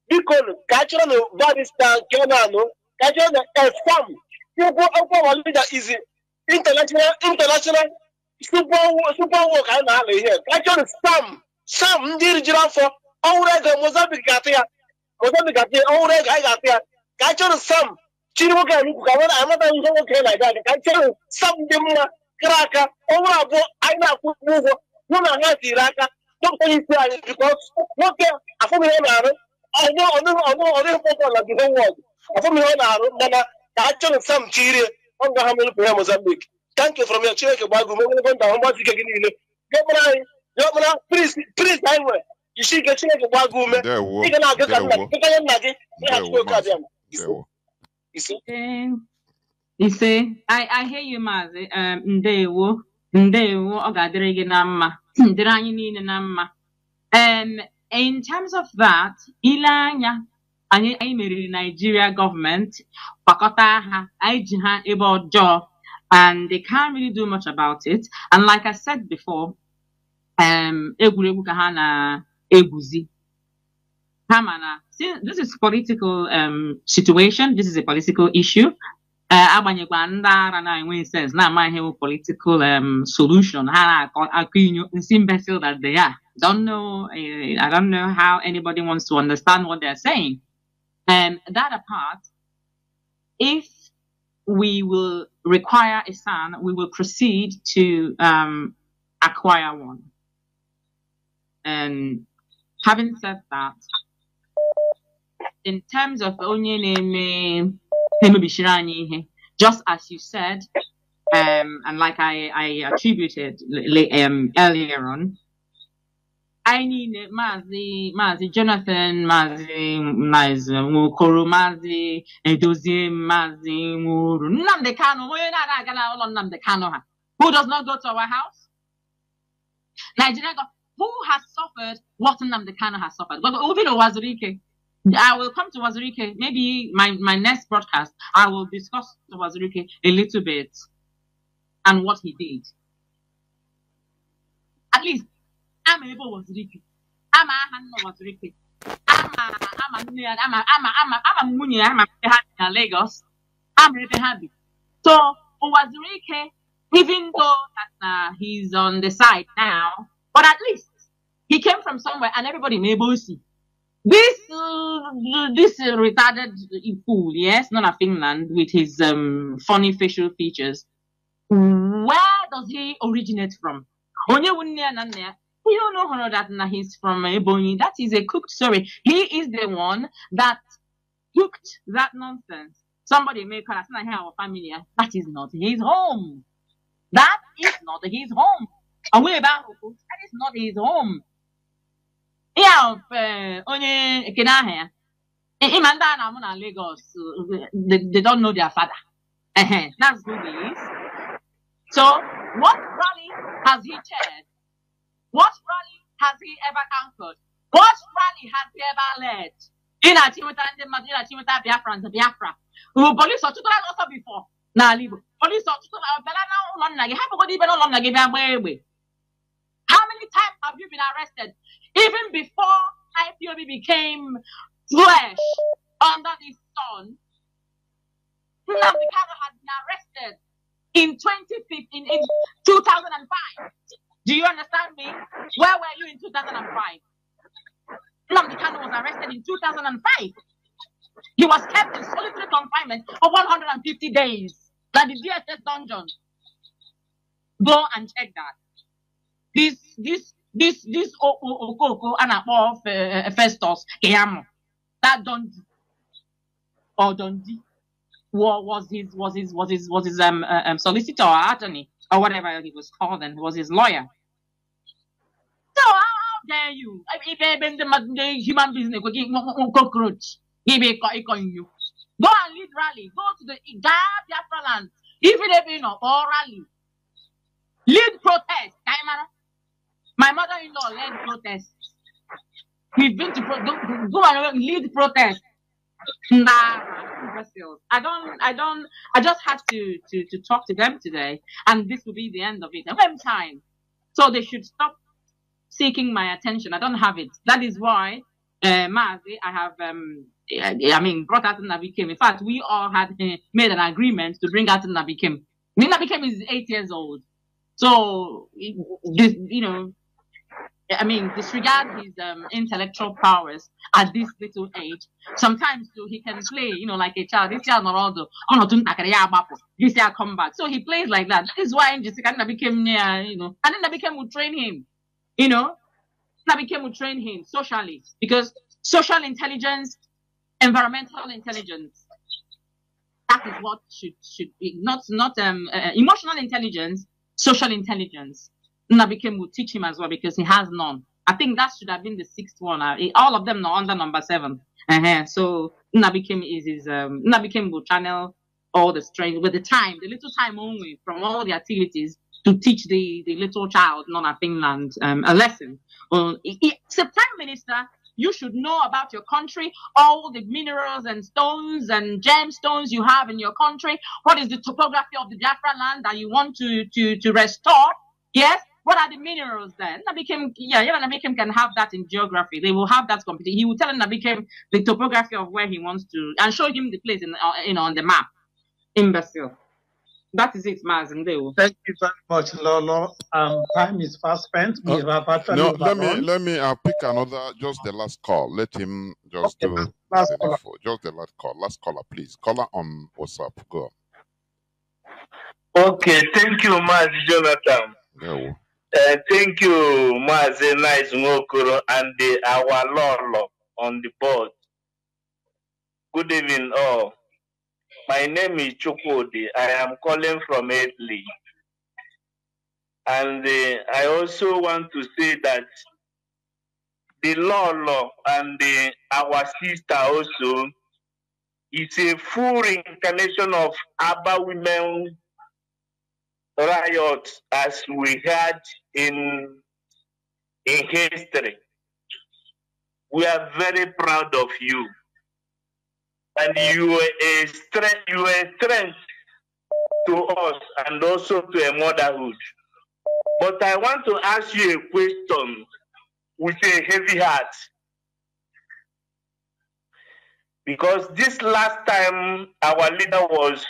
because Kachano, Badistan, Kenano, Kachana, a farm. You go over a leader is international super work. I'm here. Kachana, Sam ndiri jirafo awurega Mozambique gatia awurega I gatia kachoro Sam chiriwo ga nuku ka wona amata nso wo kre like that kachoro Sam demma kraka awurabo aina ku bugo wona na tiraka doctor ni say because woke afomi na ro ono poko la the world afomi na ro mana kachoro Sam chiri on ga hamelu pe Mozambique. Thank you from your chireke bagu me go nda on ba tike gini ile gebrai please, anyway. You see, get you a bagu. You see, I hear you, Mazi. Ndewo, ogadrege nama, drani nama. In terms of that, Ilanya, I made Nigeria government, Pakota, Aijiha, about job, and they can't really do much about it. And like I said before, egwuregwu ka ha na eguzi hamana. This is political situation. This is a political issue. Agbanyegwa ndị ara na enwe sense na amaghị political solution. Ha na imbecile that they are. I don't know how anybody wants to understand what they're saying. That apart, if we will require a son, we will proceed to acquire one. And having said that, in terms of just as you said, and like I attributed earlier on, I need Mazi Jonathan, Mazi Mukoro, Mazi Edozie, Mazi Muru, Nnamdi Kanu, who does not go to our house? Nigeria, who has suffered what Nnamdi Kanu has suffered? I will come to Wazirike. Maybe my next broadcast, I will discuss Wazirike a little bit and what he did. At least, I'm able Wazirike. I'm Wazirike. I'm Lagos. I'm really happy. So, Wazirike, even though that he's on the side now, but at least he came from somewhere and everybody may see. This retarded fool, yes, not a Finland with his funny facial features. Where does he originate from? You don't know that he's from Ebonyi. That is a cooked story. He is the one that cooked that nonsense. Somebody may call us our family. That is not his home. That is not his home. Away back, that is not his home. Yeah, only Kenahe. Imanda and Amuna Lagos, they don't know their father. That's who he is. So, what rally has he chaired? What rally has he ever anchored? What rally has he ever led? In a Timothy Biafra and Biafra. Police or tutorial also before. Now, police or tutorial, how many times have you been arrested? Even before IPOB became flesh under the sun, Nnamdi Kanu has been arrested in 2015, in 2005. Do you understand me? Where were you in 2005? Nnamdi Kanu was arrested in 2005. He was kept in solitary confinement for 150 days. Like the DSS dungeon. Go and check that. This Okoko and above Festus Keyamo. That Dondi or Dondi was his solicitor or attorney or whatever he was called, and was his lawyer. So how dare you? If the human business cockroach, go and lead rally. Go to the Biafra land. Even if you know or rally, lead protest. My mother-in-law led protests. We've been to go and lead protests. Nah, I just had to talk to them today, and this will be the end of it. Every time. So they should stop seeking my attention. I don't have it. That is why, Mazi, I have, brought out Nabikim. In fact, we all had made an agreement to bring out Nabikim. Nabikim is 8 years old. So, disregard his intellectual powers at this little age. Sometimes too, he can play, like a child. This year, this year come back. So he plays like that. That is why Jessica became near, and then Nabikem would train him. Nabikem would train him socially, because social intelligence, environmental intelligence, that is what should be, not emotional intelligence, social intelligence. Nabikem will teach him as well, because he has none. I think that should have been the 6th one. All of them are under number 7. So Nabikem is his. Nabikem will channel all the strength with the little time only from all the activities to teach the little child, Nona Finland, a lesson. As a prime minister, you should know about your country, all the minerals and stones and gemstones you have in your country. What is the topography of the Biafra land that you want to restore? Yes. What are the minerals then? Nabikem can have that in geography. They will have that competition. He will tell Nabikem the topography of where he wants to, and show him the place on the map. Imbecile. That is it, Mazen. Thank you very much, Lolo. Time is fast spent. We have actually let me pick another, just the last call. Let him just do last caller. Just the last call. Last caller, please. Caller on WhatsApp. Go. Okay, thank you, Maz Jonathan. Yeah. Thank you, Mazi Nice Ngokoro and our Lolo on the board. Good evening, all. My name is Chukwudi. I am calling from Italy. And I also want to say that the Lolo and our sister also is a full reincarnation of Abba women riot as we had in history. We are very proud of you, and you were a strength to us and also to a motherhood. But I want to ask you a question with a heavy heart, because this last time our leader was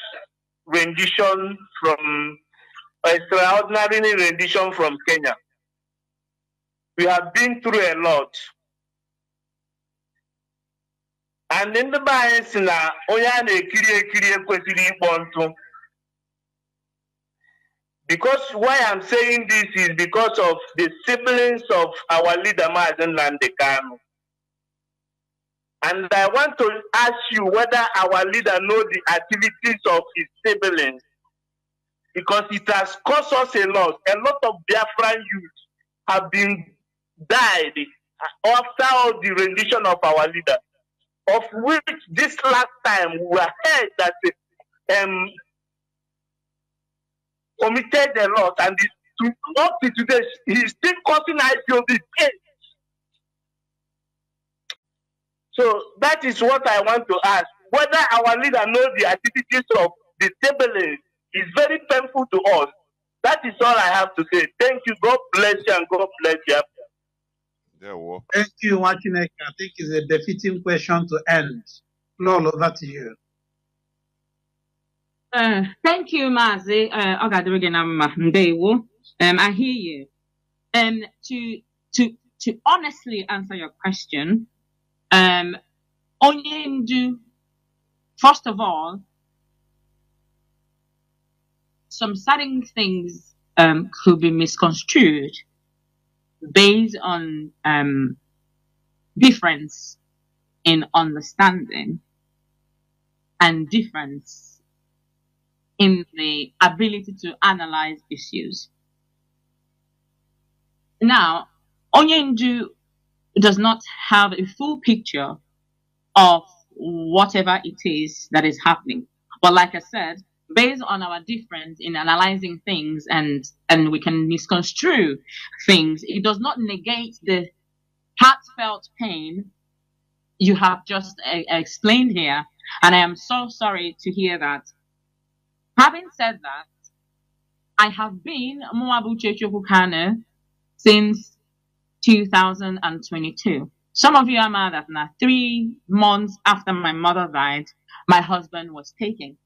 rendition from extraordinary rendition from Kenya. We have been through a lot. And in the bias na oyane kirie kwesiri ikpontu. Because why I'm saying this is because of the siblings of our leader Mazen Kanu. And I want to ask you whether our leader knows the activities of his siblings. because it has cost us a lot. A lot of Biafran youth have been died after all the rendition of our leader, of which this last time we heard that omitted a lot, and up to today, he's still causing IPOB pain. So that is what I want to ask. Whether our leader knows the activities of the tabling is very painful to us. That is all I have to say. Thank you. God bless you and God bless you. Thank you, Wachinek. I think it's a defeating question to end. Lolo, over to you. Thank you, Mazi. I hear you. To honestly answer your question, first of all, some certain things could be misconstrued based on difference in understanding and difference in the ability to analyze issues. Now, Onyendu does not have a full picture of whatever it is that is happening. But like I said, based on our difference in analyzing things and we can misconstrue things, it does not negate the heartfelt pain you have just explained here. And I am so sorry to hear that. Having said that, I have been Uchechi Okwu Kanu since 2022. Some of you are mad that now 3 months after my mother died, my husband was taken.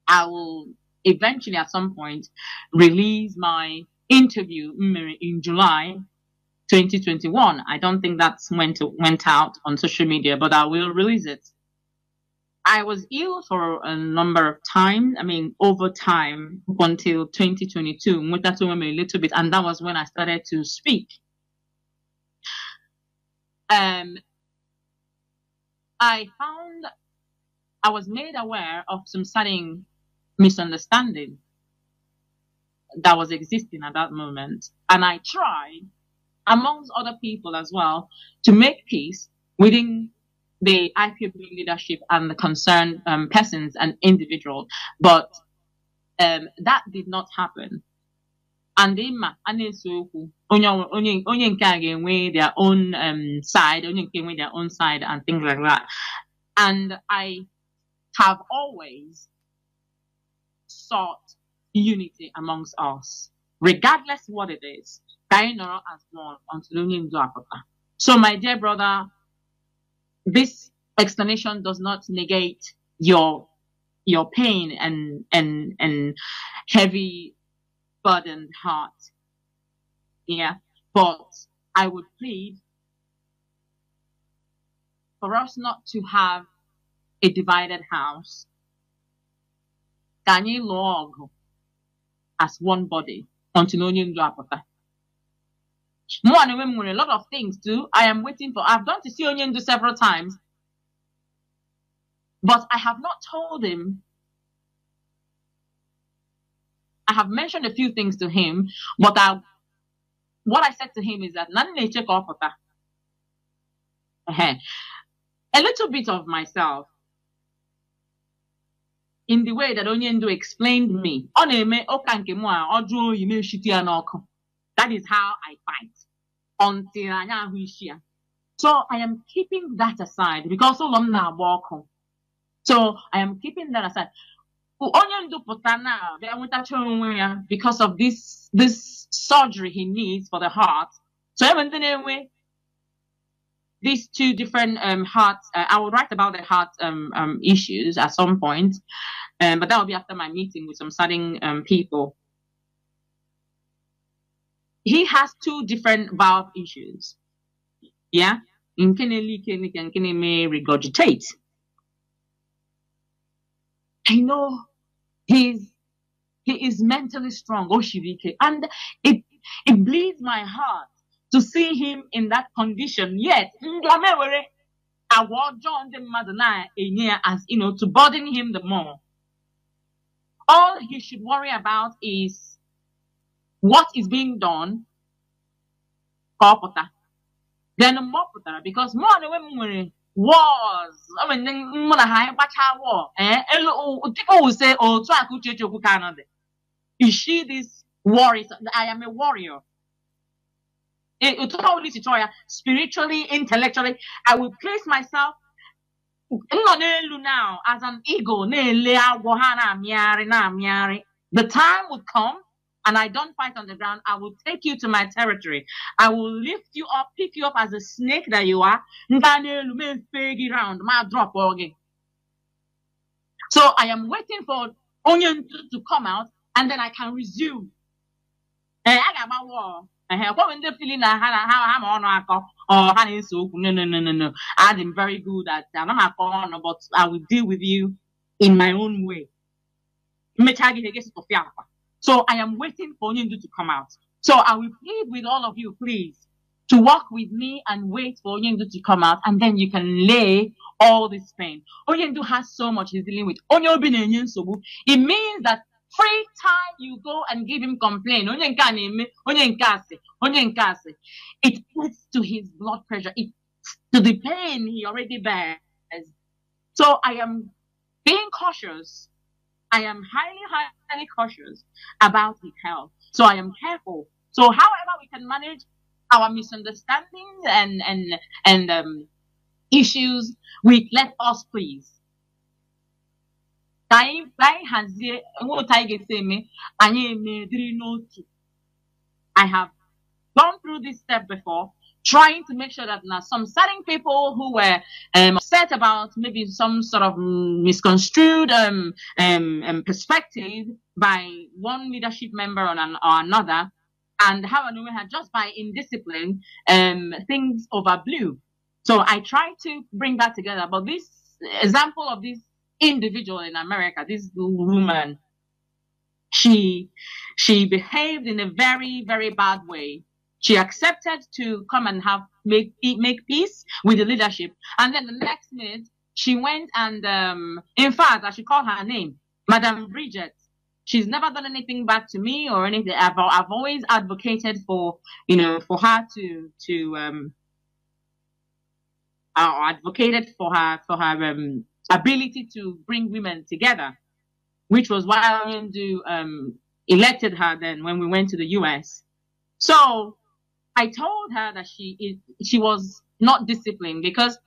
I will eventually at some point release my interview in July 2021. I don't think that's went out on social media, but I will release it. I was ill for a number of times. I mean, over time, up until 2022, a little bit, and that was when I started to speak. I was made aware of some certain misunderstanding that was existing at that moment, and I tried, amongst other people as well, to make peace within the IPOB leadership and the concerned persons and individuals, but that did not happen. And they their own side, their own side, and things like that. And I have always sought unity amongst us, regardless what it is. So, my dear brother, this explanation does not negate your pain and heavy burdened heart. Yeah, but I would plead for us not to have a divided house. Can you log as one body until only do apota? A lot of things too. I am waiting for. I've gone to see Onyendu several times, but I have not told him. I have mentioned a few things to him, but what I said to him is that a little bit of myself in the way that Onyendu explained me. That is how I fight until I hear. So I am keeping that aside because so I am keeping that aside. Because of this surgery he needs for the heart. So anyway, these two different hearts. I will write about the heart issues at some point, but that will be after my meeting with some certain people. He has 2 different valve issues. Yeah, in Kenny may regurgitate. I know he is mentally strong, Oshirike, and it bleeds my heart to see him in that condition. Yet, I want John the Madonna as to burden him the more. All he should worry about is what is being done. Then because more than women wars. I mean, when I war, people will say, "Oh, so Uchechi Okwu Kanu." Is she this warrior? I am a warrior. Spiritually, intellectually, I will place myself now as an eagle. The time would come, and I don't fight on the ground. I will take you to my territory. I will lift you up, pick you up as a snake that you are. So I am waiting for Onion to come out, and then I can resume. I got my war. What when they feeling that how I'm on no. I'm very good at that. I'm not on, but I will deal with you in my own way. So I am waiting for Onyendu to come out. So I will plead with all of you, please, to work with me and wait for Onyendu to come out, and then you can lay all this pain. Onyendu has so much he's dealing with. It means that every time you go and give him complaint, it gets to his blood pressure, it's to the pain he already bears. So I am being cautious. I am highly cautious about his health. So I am careful. So however we can manage our misunderstandings and issues, let us please. I have gone through this step before, trying to make sure that now some certain people who were upset about maybe some sort of misconstrued perspective by one leadership member or another, and how we had just by indiscipline things overblew. So I tried to bring that together. But this example of this individual in America, this woman, she behaved in a very, very bad way. She accepted to come and make peace with the leadership, and then the next minute she went and in fact I should call her name, Madam Bridget. She's never done anything bad to me or anything. I've always advocated for her to advocated for her ability to bring women together, which was why I elected her then when we went to the US. So I told her that she was not disciplined, because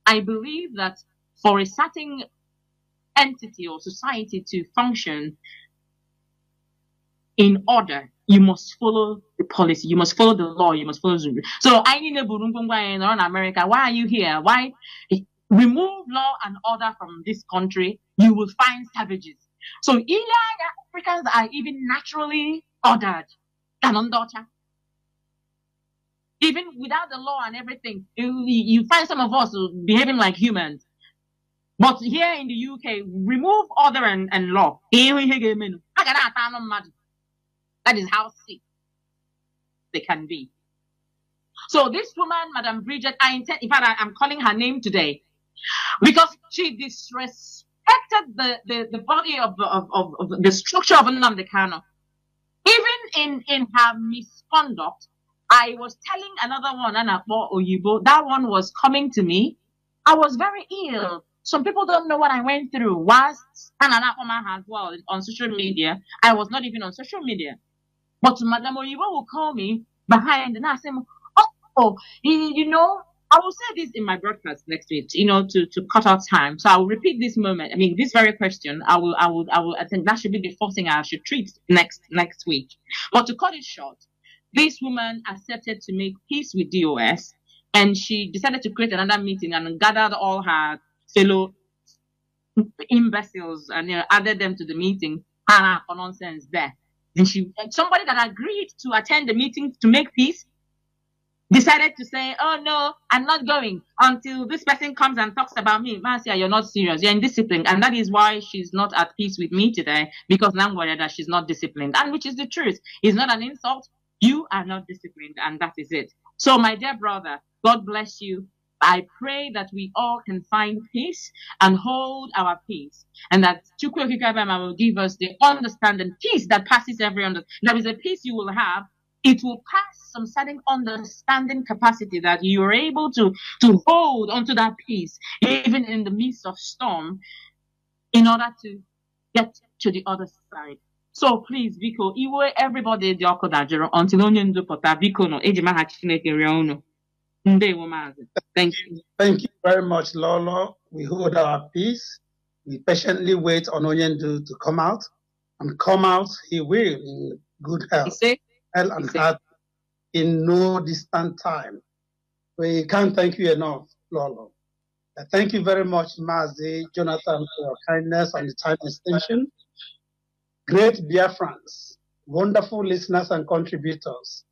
I believe that for a certain entity or society to function in order, you must follow the policy, you must follow the law, you must follow the. So I need a Burungunga in America. Why are you here? Why? Remove law and order from this country, you will find savages. So Africans are even naturally ordered than on daughter. Even without the law and everything, you find some of us behaving like humans. But here in the UK, remove order and law. That is how sick they can be. So this woman, Madam Bridget, in fact, I'm calling her name today, because she disrespected the body of the structure of Nnamdi Kanu. Even in her misconduct, I was telling another one, Anakbo Oyibo, that one was coming to me. I was very ill. Some people don't know what I went through. Whilst Anakoma as well on social media, I was not even on social media. But Madam Oyibo will call me behind and I say, oh, I will say this in my broadcast next week, to cut out time. So I will repeat this moment. I mean, this very question, I think that should be the first thing I should treat next week. But to cut it short, this woman accepted to make peace with DOS, and she decided to create another meeting and gathered all her fellow imbeciles and added them to the meeting. For nonsense there. And somebody that agreed to attend the meeting to make peace decided to say, oh no, I'm not going until this person comes and talks about me. Marcia, you're not serious, you're indisciplined. And that is why she's not at peace with me today, because I'm worried that she's not disciplined. And which is the truth. It's not an insult. You are not disciplined, and that is it. So my dear brother, God bless you. I pray that we all can find peace and hold our peace, and that Chukwu Okike Abịama will give us the understanding, peace that passes every understanding. There is a peace you will have. It will pass some certain understanding capacity that you are able to hold onto that peace, even in the midst of storm, in order to get to the other side. So please, Biko, iwe everybody the ọkụ dajụrụ until onye ndu pụta, Biko no, eji maha Chineke rịọ unu. Ndewo Maazị. Thank you. Thank you very much, Lolo. We hold our peace. We patiently wait on Onyendu to come out. And come out, he will in good health. Health and heart in no distant time. We can't thank you enough, Lolo. Thank you very much, Mazi, Jonathan, for your kindness and the time extension. Great Biafrans, wonderful listeners and contributors.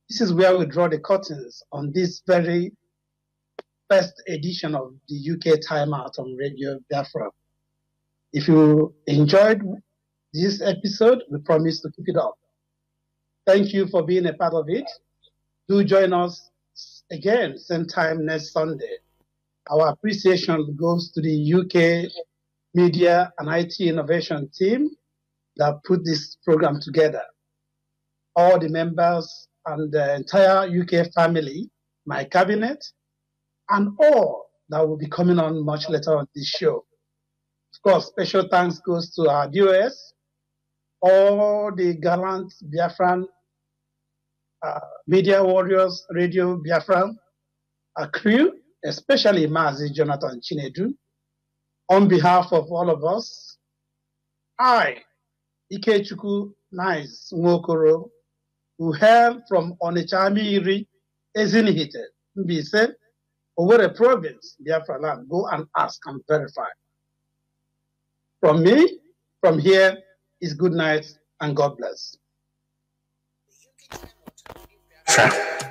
This is where we draw the curtains on this very first edition of the UK Timeout on Radio Biafra. If you enjoyed this episode, we promise to keep it up. Thank you for being a part of it. Do join us again, same time next Sunday. Our appreciation goes to the UK Media and IT Innovation team that put this program together. All the members and the entire UK family, my cabinet, and all that will be coming on much later on this show. Of course, special thanks goes to our DOS, all the gallant Biafran media warriors, Radio Biafran, our crew, especially Mazi Jonathan Chinedu. On behalf of all of us, I, Ikechukwu Nice Nwokoro, who hail from Onitsha-Iri, Ezinihite, Mbise, Owerri Province, Biafra land, go and ask and verify. From me, from here, is good night and God bless.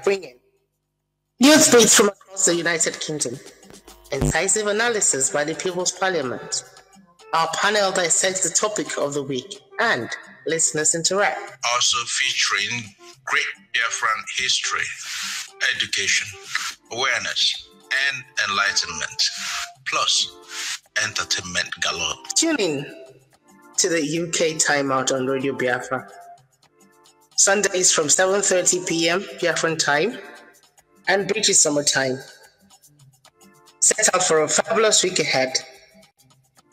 Bringing news feeds from across the United Kingdom, incisive analysis by the People's Parliament. Our panel dissects the topic of the week, and listeners interact. Also featuring great Biafran history, education, awareness, and enlightenment, plus entertainment galore. Tune in to the UK Timeout on Radio Biafra. Sundays from 7:30 p.m. Biafran time and British Summer Time. Set out for a fabulous week ahead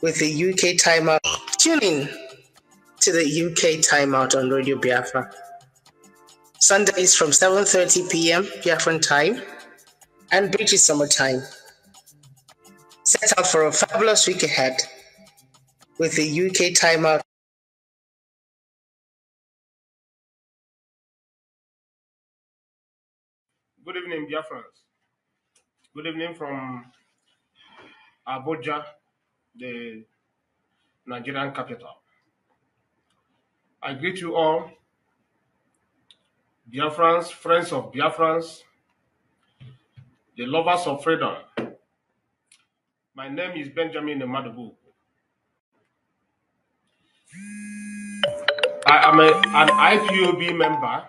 with the UK Timeout. Tune in to the UK Timeout on Radio Biafra. Sundays from 7:30 p.m. Biafran time and British Summer Time. Set out for a fabulous week ahead with the UK Timeout. Good evening, Biafrans. Good evening from Abuja, the Nigerian capital. I greet you all, Biafrans, friends of Biafrans, the lovers of freedom. My name is Benjamin Madubu. I am an IPOB member.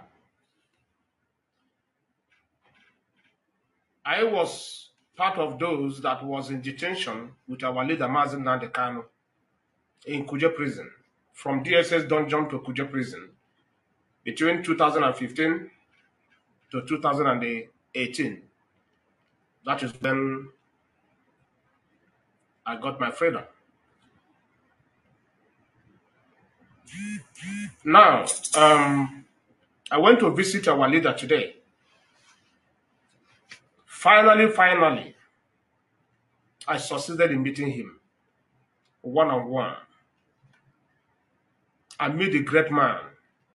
I was part of those that was in detention with our leader Mazi Nnamdi Kanu in Kuje prison, from DSS dungeon to Kuje prison, between 2015 to 2018. That is when I got my freedom. Now, I went to visit our leader today. Finally, I succeeded in meeting him one-on-one. I met a great man.